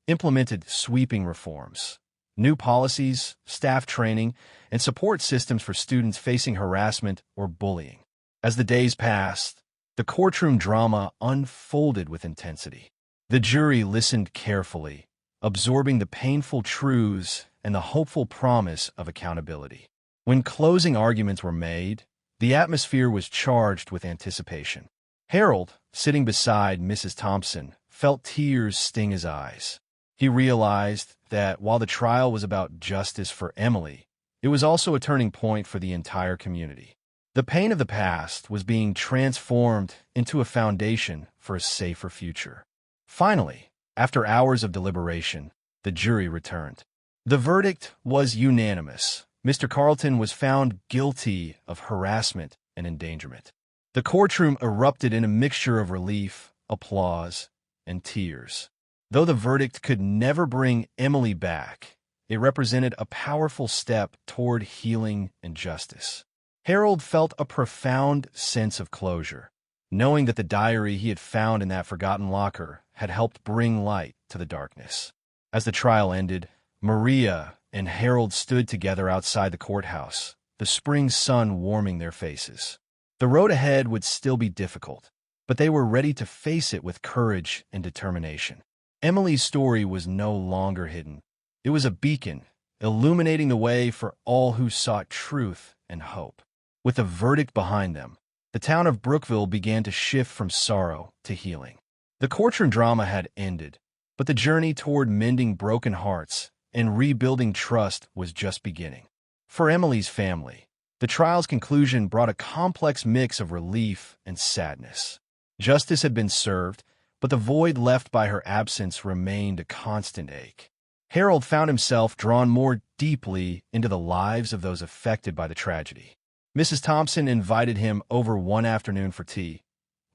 A: implemented sweeping reforms. New policies, staff training, and support systems for students facing harassment or bullying. As the days passed, the courtroom drama unfolded with intensity. The jury listened carefully, absorbing the painful truths and the hopeful promise of accountability. When closing arguments were made, the atmosphere was charged with anticipation. Harold, sitting beside Mrs. Thompson, felt tears sting his eyes. He realized that while the trial was about justice for Emily, it was also a turning point for the entire community. The pain of the past was being transformed into a foundation for a safer future. Finally, after hours of deliberation, the jury returned. The verdict was unanimous. Mr. Carlton was found guilty of harassment and endangerment. The courtroom erupted in a mixture of relief, applause, and tears. Though the verdict could never bring Emily back, it represented a powerful step toward healing and justice. Harold felt a profound sense of closure, knowing that the diary he had found in that forgotten locker had helped bring light to the darkness. As the trial ended, Maria and Harold stood together outside the courthouse, the spring sun warming their faces. The road ahead would still be difficult, but they were ready to face it with courage and determination. Emily's story was no longer hidden. It was a beacon, illuminating the way for all who sought truth and hope. With the verdict behind them, the town of Brookville began to shift from sorrow to healing. The courtroom drama had ended, but the journey toward mending broken hearts and rebuilding trust was just beginning. For Emily's family, the trial's conclusion brought a complex mix of relief and sadness. Justice had been served, but the void left by her absence remained a constant ache. Harold found himself drawn more deeply into the lives of those affected by the tragedy. Mrs. Thompson invited him over one afternoon for tea,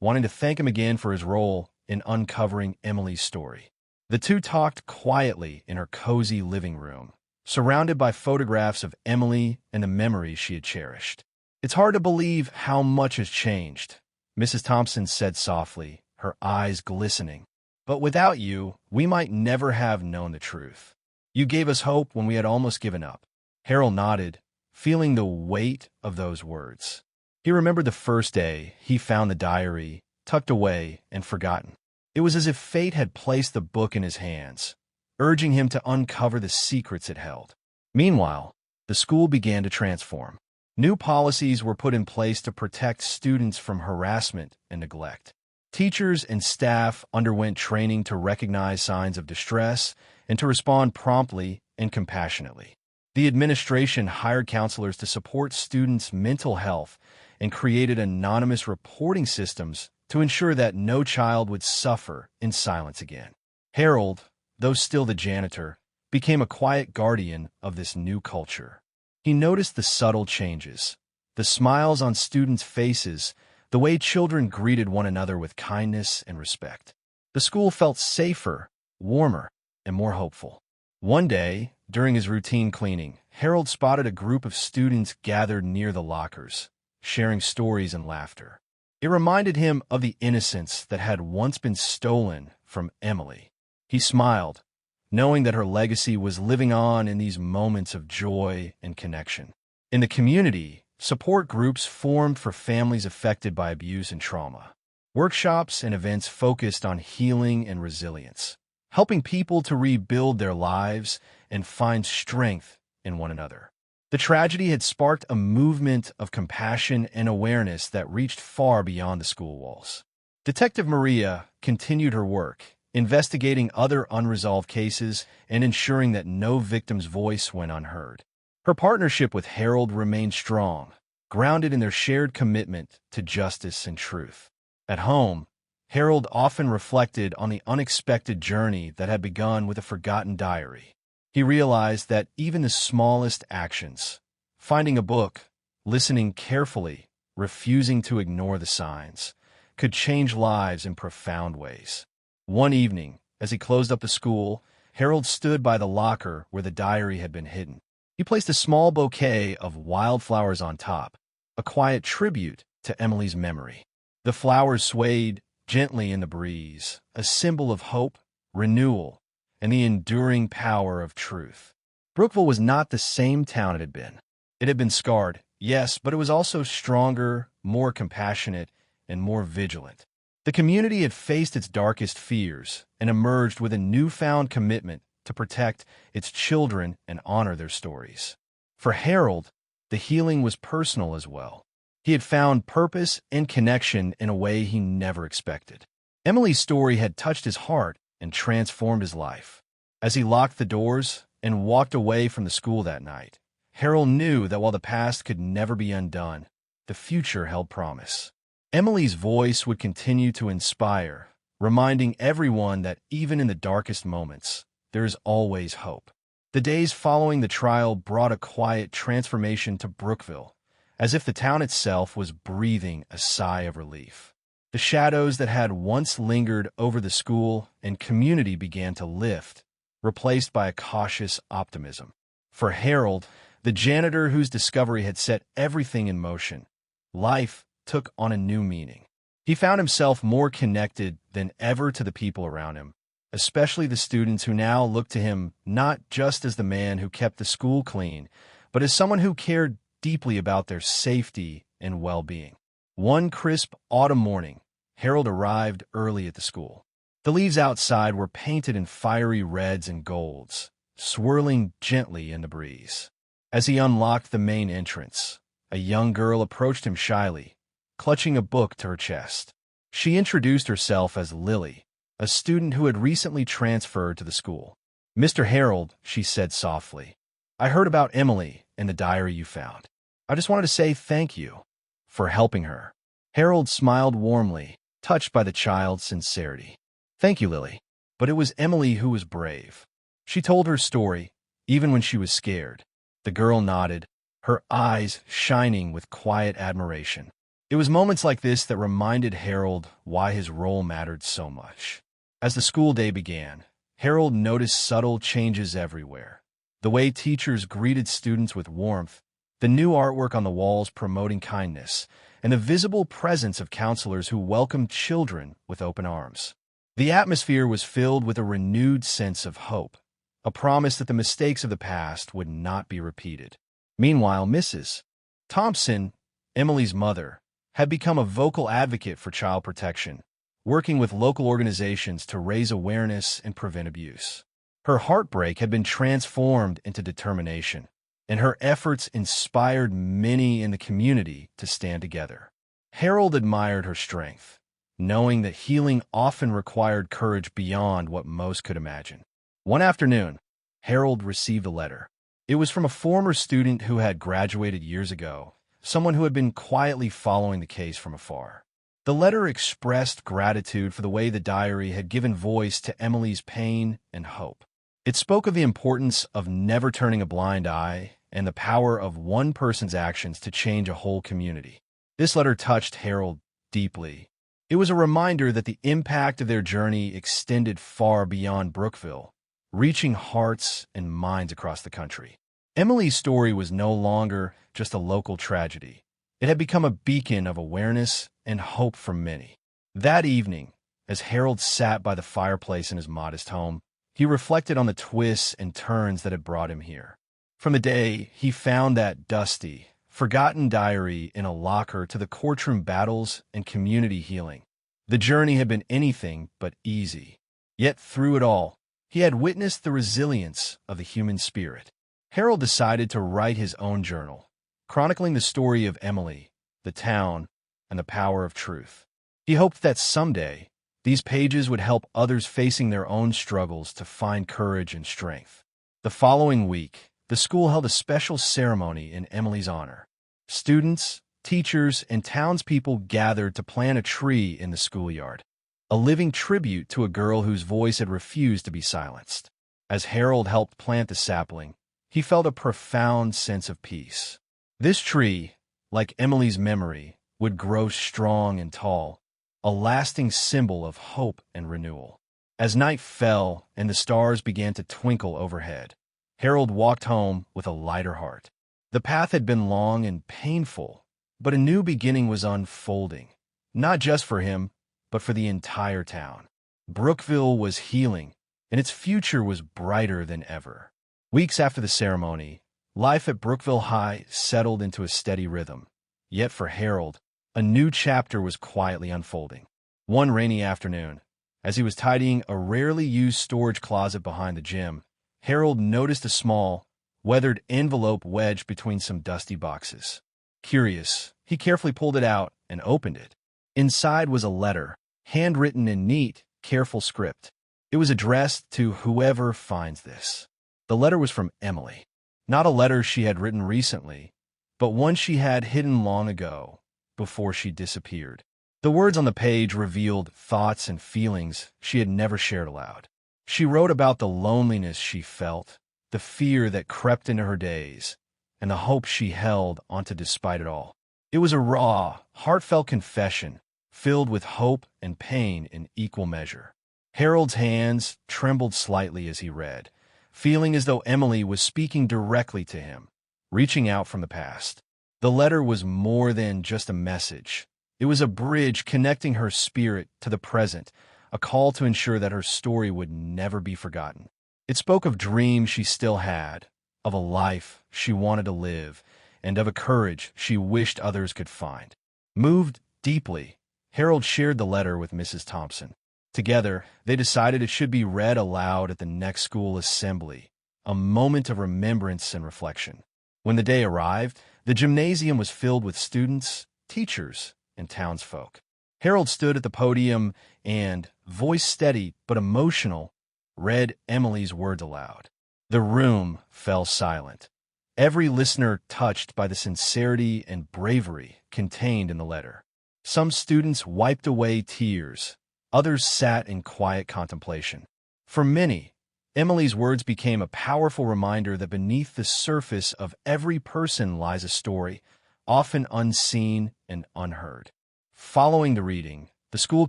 A: wanting to thank him again for his role in uncovering Emily's story. The two talked quietly in her cozy living room, surrounded by photographs of Emily and the memories she had cherished. "It's hard to believe how much has changed," Mrs. Thompson said softly, her eyes glistening. "But without you, we might never have known the truth. You gave us hope when we had almost given up." Harold nodded, feeling the weight of those words. He remembered the first day he found the diary, tucked away and forgotten. It was as if fate had placed the book in his hands, urging him to uncover the secrets it held. Meanwhile, the school began to transform. New policies were put in place to protect students from harassment and neglect. Teachers and staff underwent training to recognize signs of distress and to respond promptly and compassionately. The administration hired counselors to support students' mental health and created anonymous reporting systems to ensure that no child would suffer in silence again. Harold, though still the janitor, became a quiet guardian of this new culture. He noticed the subtle changes, the smiles on students' faces, the way children greeted one another with kindness and respect. The school felt safer, warmer, and more hopeful. One day, during his routine cleaning, Harold spotted a group of students gathered near the lockers, sharing stories and laughter. It reminded him of the innocence that had once been stolen from Emily. He He smiled, knowing that her legacy was living on in these moments of joy and connection. In the community, support groups formed for families affected by abuse and trauma. Workshops and events focused on healing and resilience, helping people to rebuild their lives and find strength in one another. The tragedy had sparked a movement of compassion and awareness that reached far beyond the school walls. Detective Maria continued her work, investigating other unresolved cases and ensuring that no victim's voice went unheard. Her partnership with Harold remained strong, grounded in their shared commitment to justice and truth. At home, Harold often reflected on the unexpected journey that had begun with a forgotten diary. He realized that even the smallest actions, finding a book, listening carefully, refusing to ignore the signs, could change lives in profound ways. One evening, as he closed up the school, Harold stood by the locker where the diary had been hidden. He placed a small bouquet of wildflowers on top, a quiet tribute to Emily's memory. The flowers swayed gently in the breeze, a symbol of hope, renewal, and the enduring power of truth. Brookville was not the same town it had been. It had been scarred, yes, but it was also stronger, more compassionate, and more vigilant. The community had faced its darkest fears and emerged with a newfound commitment to protect its children and honor their stories. For Harold, the healing was personal as well. He had found purpose and connection in a way he never expected. Emily's story had touched his heart and transformed his life. As he locked the doors and walked away from the school that night, Harold knew that while the past could never be undone, the future held promise. Emily's voice would continue to inspire, reminding everyone that even in the darkest moments, there is always hope. The days following the trial brought a quiet transformation to Brookville, as if the town itself was breathing a sigh of relief. The shadows that had once lingered over the school and community began to lift, replaced by a cautious optimism. For Harold, the janitor whose discovery had set everything in motion, life took on a new meaning. He found himself more connected than ever to the people around him, especially the students who now looked to him not just as the man who kept the school clean, but as someone who cared deeply about their safety and well-being. One crisp autumn morning, Harold arrived early at the school. The leaves outside were painted in fiery reds and golds, swirling gently in the breeze. As he unlocked the main entrance, a young girl approached him shyly, clutching a book to her chest. She introduced herself as Lily, a student who had recently transferred to the school. "Mr. Harold," she said softly, "I heard about Emily and the diary you found. I just wanted to say thank you for helping her." Harold smiled warmly, touched by the child's sincerity. "Thank you, Lily." But it was Emily who was brave. She told her story, even when she was scared. The girl nodded, her eyes shining with quiet admiration. It was moments like this that reminded Harold why his role mattered so much. As the school day began, Harold noticed subtle changes everywhere. The way teachers greeted students with warmth, the new artwork on the walls promoting kindness, and the visible presence of counselors who welcomed children with open arms. The atmosphere was filled with a renewed sense of hope, a promise that the mistakes of the past would not be repeated. Meanwhile, Mrs. Thompson, Emily's mother, had become a vocal advocate for child protection, working with local organizations to raise awareness and prevent abuse. Her heartbreak had been transformed into determination, and her efforts inspired many in the community to stand together. Harold admired her strength, knowing that healing often required courage beyond what most could imagine. One afternoon, Harold received a letter. It was from a former student who had graduated years ago, someone who had been quietly following the case from afar. The letter expressed gratitude for the way the diary had given voice to Emily's pain and hope. It spoke of the importance of never turning a blind eye and the power of one person's actions to change a whole community. This letter touched Harold deeply. It was a reminder that the impact of their journey extended far beyond Brookville, reaching hearts and minds across the country. Emily's story was no longer just a local tragedy. It had become a beacon of awareness and hope for many. That evening, as Harold sat by the fireplace in his modest home, He reflected on the twists and turns that had brought him here. From the day he found that dusty, forgotten diary in a locker to the courtroom battles and community healing, the journey had been anything but easy. Yet through it all, he had witnessed the resilience of the human spirit. Harold decided to write his own journal, chronicling the story of Emily, the town, and the power of truth. He hoped that someday, these pages would help others facing their own struggles to find courage and strength. The following week, the school held a special ceremony in Emily's honor. Students, teachers, and townspeople gathered to plant a tree in the schoolyard, a living tribute to a girl whose voice had refused to be silenced. As Harold helped plant the sapling, he felt a profound sense of peace. This tree, like Emily's memory, would grow strong and tall, a lasting symbol of hope and renewal. As night fell and the stars began to twinkle overhead, Harold walked home with a lighter heart. The path had been long and painful, but a new beginning was unfolding, not just for him, but for the entire town. Brookville was healing, and its future was brighter than ever. Weeks after the ceremony, life at Brookville High settled into a steady rhythm. Yet for Harold, a new chapter was quietly unfolding. One rainy afternoon, as he was tidying a rarely used storage closet behind the gym, Harold noticed a small, weathered envelope wedged between some dusty boxes. Curious, he carefully pulled it out and opened it. Inside was a letter, handwritten in neat, careful script. It was addressed to whoever finds this. The letter was from Emily. Not a letter she had written recently, but one she had hidden long ago, before she disappeared. The words on the page revealed thoughts and feelings she had never shared aloud. She wrote about the loneliness she felt, the fear that crept into her days, and the hope she held onto despite it all. It was a raw, heartfelt confession, filled with hope and pain in equal measure. Harold's hands trembled slightly as he read, feeling as though Emily was speaking directly to him, reaching out from the past. The letter was more than just a message. It was a bridge connecting her spirit to the present, a call to ensure that her story would never be forgotten. It spoke of dreams she still had, of a life she wanted to live, and of a courage she wished others could find. Moved deeply, Harold shared the letter with Mrs. Thompson. Together, they decided it should be read aloud at the next school assembly, a moment of remembrance and reflection. When the day arrived, the gymnasium was filled with students, teachers, and townsfolk. Harold stood at the podium and, voice steady but emotional, read Emily's words aloud. The room fell silent, every listener touched by the sincerity and bravery contained in the letter. Some students wiped away tears, others sat in quiet contemplation. For many, Emily's words became a powerful reminder that beneath the surface of every person lies a story, often unseen and unheard. Following the reading, the school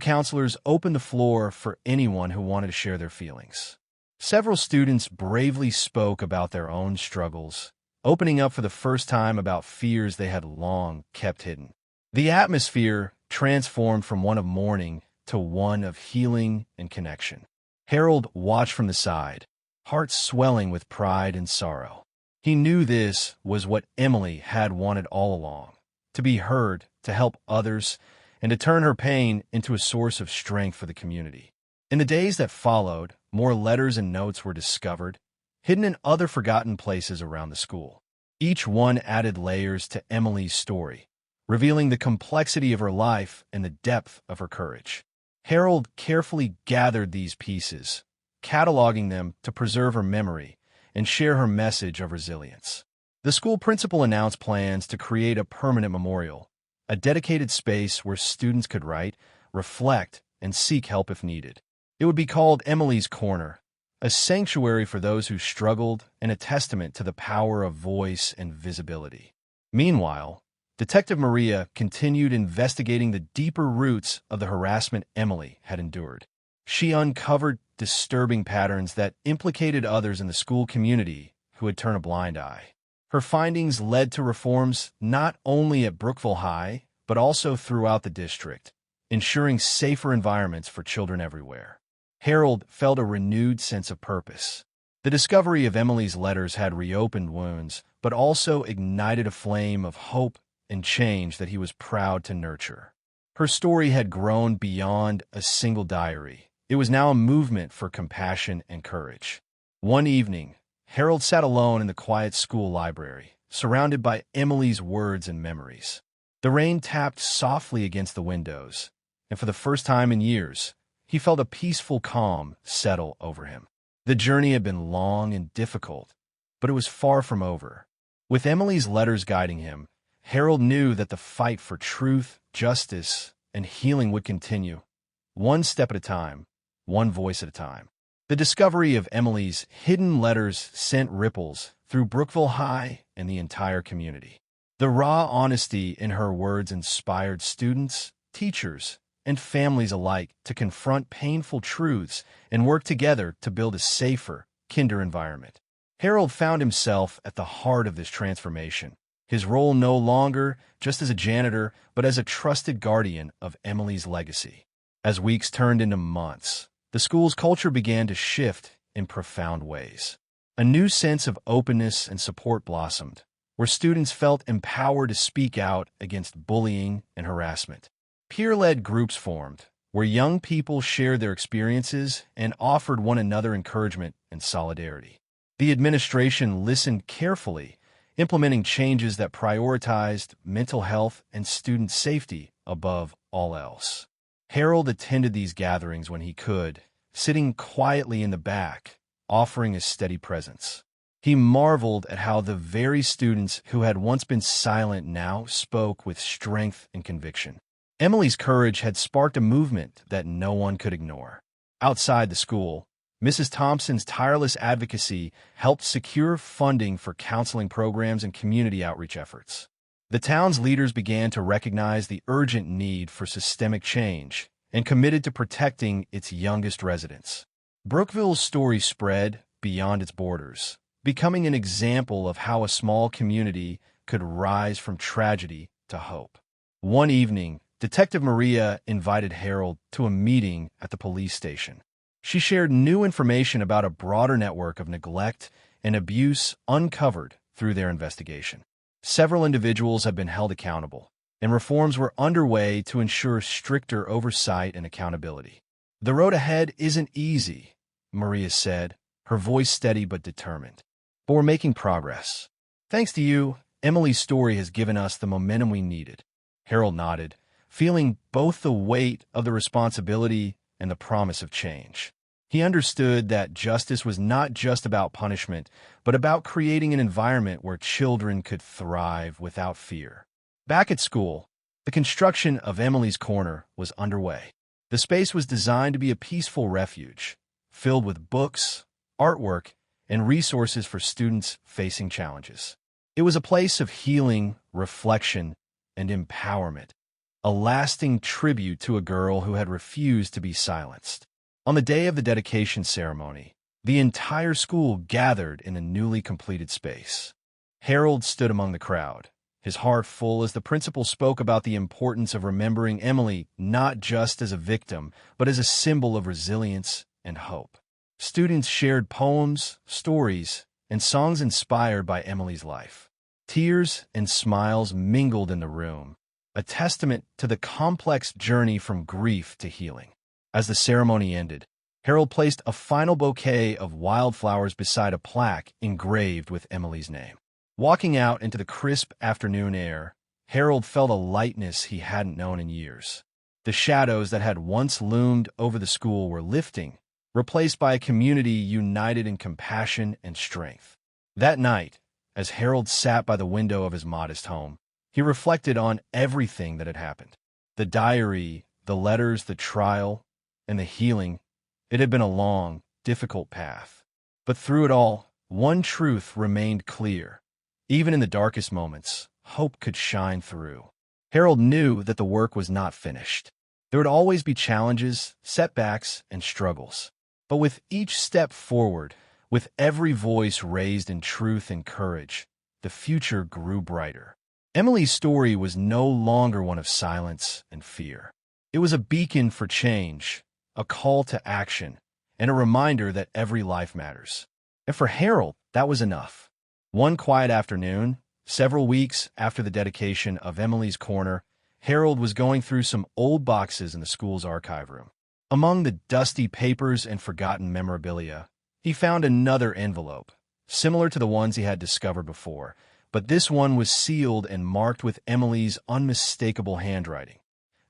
A: counselors opened the floor for anyone who wanted to share their feelings. Several students bravely spoke about their own struggles, opening up for the first time about fears they had long kept hidden. The atmosphere transformed from one of mourning to one of healing and connection. Harold watched from the side, heart swelling with pride and sorrow. He knew this was what Emily had wanted all along, to be heard, to help others, and to turn her pain into a source of strength for the community. In the days that followed, more letters and notes were discovered, hidden in other forgotten places around the school. Each one added layers to Emily's story, revealing the complexity of her life and the depth of her courage. Harold carefully gathered these pieces, cataloging them to preserve her memory and share her message of resilience. The school principal announced plans to create a permanent memorial, a dedicated space where students could write, reflect, and seek help if needed. It would be called Emily's Corner, a sanctuary for those who struggled and a testament to the power of voice and visibility. Meanwhile, Detective Maria continued investigating the deeper roots of the harassment Emily had endured. She uncovered disturbing patterns that implicated others in the school community who had turned a blind eye. Her findings led to reforms not only at Brookville High, but also throughout the district, ensuring safer environments for children everywhere. Harold felt a renewed sense of purpose. The discovery of Emily's letters had reopened wounds, but also ignited a flame of hope and change that he was proud to nurture. Her story had grown beyond a single diary. It was now a movement for compassion and courage. One evening, Harold sat alone in the quiet school library, surrounded by Emily's words and memories. The rain tapped softly against the windows, and for the first time in years, he felt a peaceful calm settle over him. The journey had been long and difficult, but it was far from over. With Emily's letters guiding him, Harold knew that the fight for truth, justice, and healing would continue, one step at a time, one voice at a time. The discovery of Emily's hidden letters sent ripples through Brookville High and the entire community. The raw honesty in her words inspired students, teachers, and families alike to confront painful truths and work together to build a safer, kinder environment. Harold found himself at the heart of this transformation, his role no longer just as a janitor, but as a trusted guardian of Emily's legacy. As weeks turned into months, the school's culture began to shift in profound ways. A new sense of openness and support blossomed, where students felt empowered to speak out against bullying and harassment. Peer-led groups formed, where young people shared their experiences and offered one another encouragement and solidarity. The administration listened carefully, implementing changes that prioritized mental health and student safety above all else. Harold attended these gatherings when he could, sitting quietly in the back, offering a steady presence. He marveled at how the very students who had once been silent now spoke with strength and conviction. Emily's courage had sparked a movement that no one could ignore. Outside the school, Mrs. Thompson's tireless advocacy helped secure funding for counseling programs and community outreach efforts. The town's leaders began to recognize the urgent need for systemic change and committed to protecting its youngest residents. Brookville's story spread beyond its borders, becoming an example of how a small community could rise from tragedy to hope. One evening, Detective Maria invited Harold to a meeting at the police station. She shared new information about a broader network of neglect and abuse uncovered through their investigation. Several individuals have been held accountable, and reforms were underway to ensure stricter oversight and accountability. "The road ahead isn't easy," Maria said, her voice steady but determined. "But we're making progress. Thanks to you, Emily's story has given us the momentum we needed." Harold nodded, feeling both the weight of the responsibility and the promise of change. He understood that justice was not just about punishment, but about creating an environment where children could thrive without fear. Back at school, the construction of Emily's Corner was underway. The space was designed to be a peaceful refuge, filled with books, artwork, and resources for students facing challenges. It was a place of healing, reflection, and empowerment, a lasting tribute to a girl who had refused to be silenced. On the day of the dedication ceremony, the entire school gathered in a newly completed space. Harold stood among the crowd, his heart full as the principal spoke about the importance of remembering Emily not just as a victim, but as a symbol of resilience and hope. Students shared poems, stories, and songs inspired by Emily's life. Tears and smiles mingled in the room, a testament to the complex journey from grief to healing. As the ceremony ended, Harold placed a final bouquet of wildflowers beside a plaque engraved with Emily's name. Walking out into the crisp afternoon air, Harold felt a lightness he hadn't known in years. The shadows that had once loomed over the school were lifting, replaced by a community united in compassion and strength. That night, as Harold sat by the window of his modest home, he reflected on everything that had happened. The diary, the letters, the trial, and the healing. It had been a long, difficult path. But through it all, one truth remained clear. Even in the darkest moments, hope could shine through. Harold knew that the work was not finished. There would always be challenges, setbacks, and struggles. But with each step forward, with every voice raised in truth and courage, the future grew brighter. Emily's story was no longer one of silence and fear. It was a beacon for change, a call to action, and a reminder that every life matters. And for Harold, that was enough. One quiet afternoon, several weeks after the dedication of Emily's Corner, Harold was going through some old boxes in the school's archive room. Among the dusty papers and forgotten memorabilia, he found another envelope, similar to the ones he had discovered before, but this one was sealed and marked with Emily's unmistakable handwriting,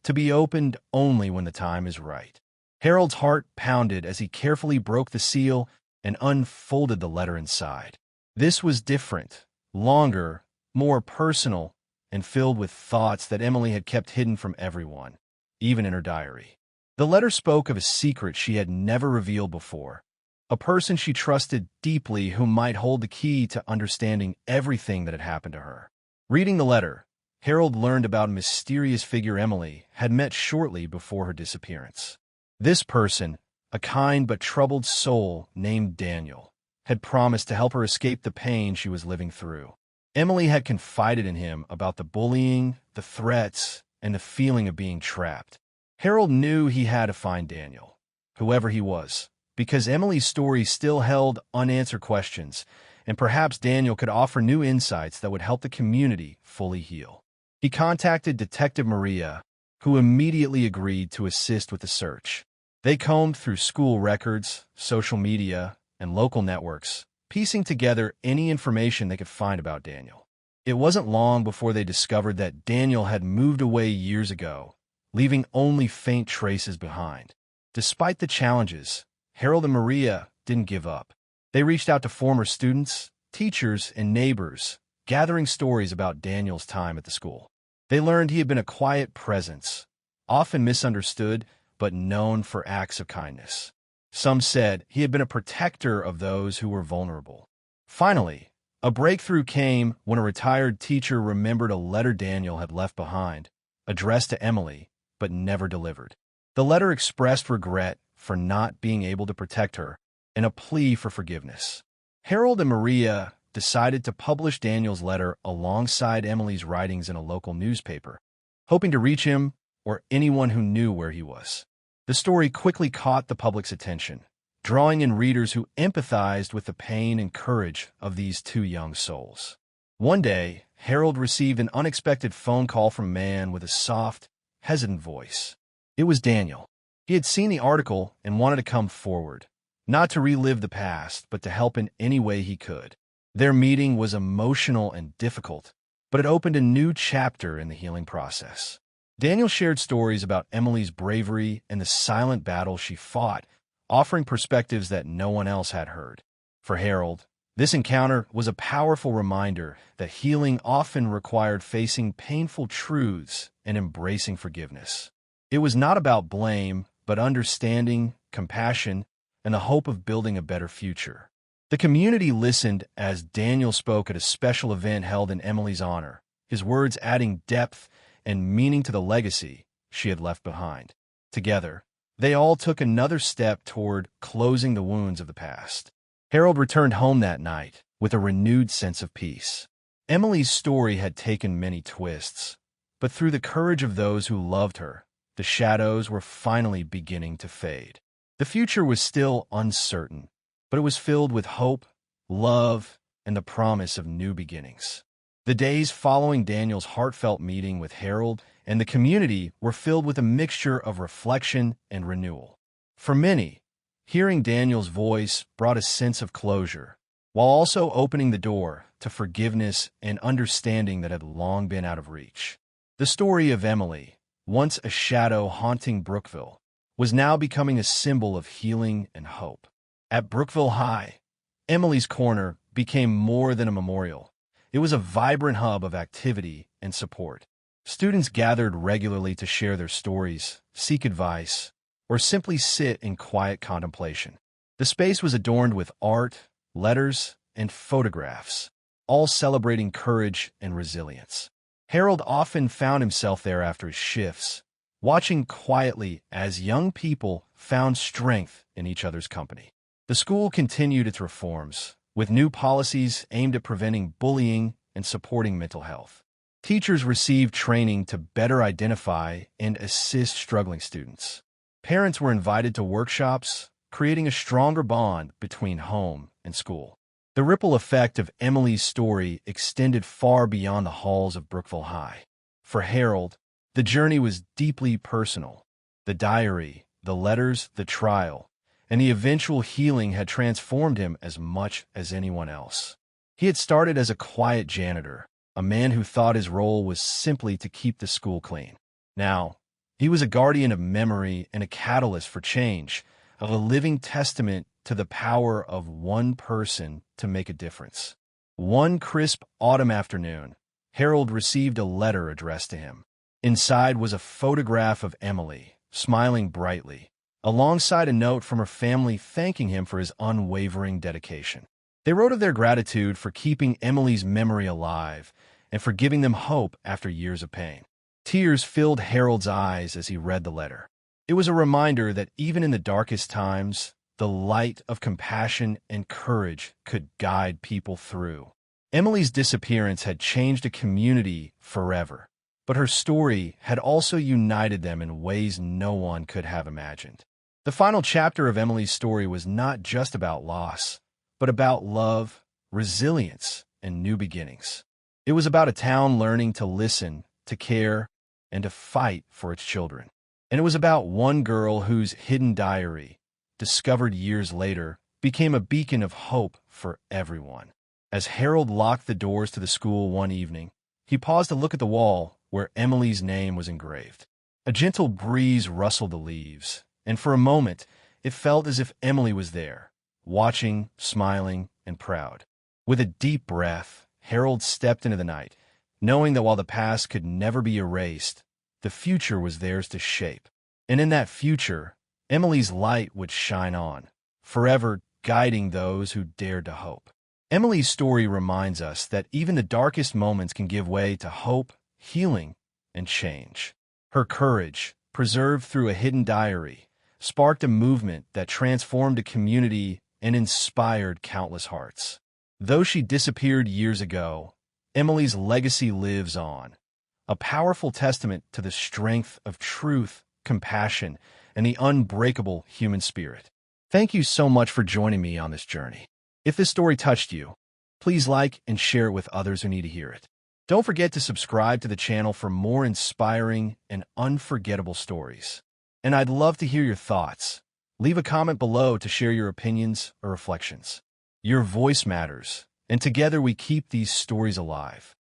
A: to be opened only when the time is right. Harold's heart pounded as he carefully broke the seal and unfolded the letter inside. This was different, longer, more personal, and filled with thoughts that Emily had kept hidden from everyone, even in her diary. The letter spoke of a secret she had never revealed before, a person she trusted deeply who might hold the key to understanding everything that had happened to her. Reading the letter, Harold learned about a mysterious figure Emily had met shortly before her disappearance. This person, a kind but troubled soul named Daniel, had promised to help her escape the pain she was living through. Emily had confided in him about the bullying, the threats, and the feeling of being trapped. Harold knew he had to find Daniel, whoever he was, because Emily's story still held unanswered questions, and perhaps Daniel could offer new insights that would help the community fully heal. He contacted Detective Maria, who immediately agreed to assist with the search. They combed through school records, social media, and local networks, piecing together any information they could find about Daniel. It wasn't long before they discovered that Daniel had moved away years ago, leaving only faint traces behind. Despite the challenges, Harold and Maria didn't give up. They reached out to former students, teachers, and neighbors, gathering stories about Daniel's time at the school. They learned he had been a quiet presence, often misunderstood, but known for acts of kindness. Some said he had been a protector of those who were vulnerable. Finally, a breakthrough came when a retired teacher remembered a letter Daniel had left behind, addressed to Emily, but never delivered. The letter expressed regret for not being able to protect her and a plea for forgiveness. Harold and Maria decided to publish Daniel's letter alongside Emily's writings in a local newspaper, hoping to reach him or anyone who knew where he was. The story quickly caught the public's attention, drawing in readers who empathized with the pain and courage of these two young souls. One day, Harold received an unexpected phone call from a man with a soft, hesitant voice. It was Daniel. He had seen the article and wanted to come forward, not to relive the past, but to help in any way he could. Their meeting was emotional and difficult, but it opened a new chapter in the healing process. Daniel shared stories about Emily's bravery and the silent battle she fought, offering perspectives that no one else had heard. For Harold, this encounter was a powerful reminder that healing often required facing painful truths and embracing forgiveness. It was not about blame, but understanding, compassion, and the hope of building a better future. The community listened as Daniel spoke at a special event held in Emily's honor, his words adding depth and meaning to the legacy she had left behind. Together, they all took another step toward closing the wounds of the past. Harold returned home that night with a renewed sense of peace. Emily's story had taken many twists, but through the courage of those who loved her, the shadows were finally beginning to fade. The future was still uncertain, but it was filled with hope, love, and the promise of new beginnings. The days following Daniel's heartfelt meeting with Harold and the community were filled with a mixture of reflection and renewal. For many, hearing Daniel's voice brought a sense of closure, while also opening the door to forgiveness and understanding that had long been out of reach. The story of Emily, once a shadow haunting Brookville, was now becoming a symbol of healing and hope. At Brookville High, Emily's Corner became more than a memorial. It was a vibrant hub of activity and support. Students gathered regularly to share their stories, seek advice, or simply sit in quiet contemplation. The space was adorned with art, letters, and photographs, all celebrating courage and resilience. Harold often found himself there after his shifts, watching quietly as young people found strength in each other's company. The school continued its reforms, with new policies aimed at preventing bullying and supporting mental health. Teachers received training to better identify and assist struggling students. Parents were invited to workshops, creating a stronger bond between home and school. The ripple effect of Emily's story extended far beyond the halls of Brookville High. For Harold, the journey was deeply personal. The diary, the letters, the trial, and the eventual healing had transformed him as much as anyone else. He had started as a quiet janitor, a man who thought his role was simply to keep the school clean. Now, he was a guardian of memory and a catalyst for change, a living testament to the power of one person to make a difference. One crisp autumn afternoon, Harold received a letter addressed to him. Inside was a photograph of Emily, smiling brightly, alongside a note from her family thanking him for his unwavering dedication. They wrote of their gratitude for keeping Emily's memory alive and for giving them hope after years of pain. Tears filled Harold's eyes as he read the letter. It was a reminder that even in the darkest times, the light of compassion and courage could guide people through. Emily's disappearance had changed a community forever, but her story had also united them in ways no one could have imagined. The final chapter of Emily's story was not just about loss, but about love, resilience, and new beginnings. It was about a town learning to listen, to care, and to fight for its children. And it was about one girl whose hidden diary, discovered years later, became a beacon of hope for everyone. As Harold locked the doors to the school one evening, he paused to look at the wall where Emily's name was engraved. A gentle breeze rustled the leaves, and for a moment it felt as if Emily was there, watching, smiling, and proud. With a deep breath, Harold stepped into the night, knowing that while the past could never be erased, the future was theirs to shape. And in that future, Emily's light would shine on, forever guiding those who dared to hope. Emily's story reminds us that even the darkest moments can give way to hope, healing, and change. Her courage, preserved through a hidden diary, sparked a movement that transformed a community and inspired countless hearts. Though she disappeared years ago, Emily's legacy lives on, a powerful testament to the strength of truth, compassion, and the unbreakable human spirit. Thank you so much for joining me on this journey. If this story touched you, please like and share it with others who need to hear it. Don't forget to subscribe to the channel for more inspiring and unforgettable stories. And I'd love to hear your thoughts. Leave a comment below to share your opinions or reflections. Your voice matters, and together we keep these stories alive.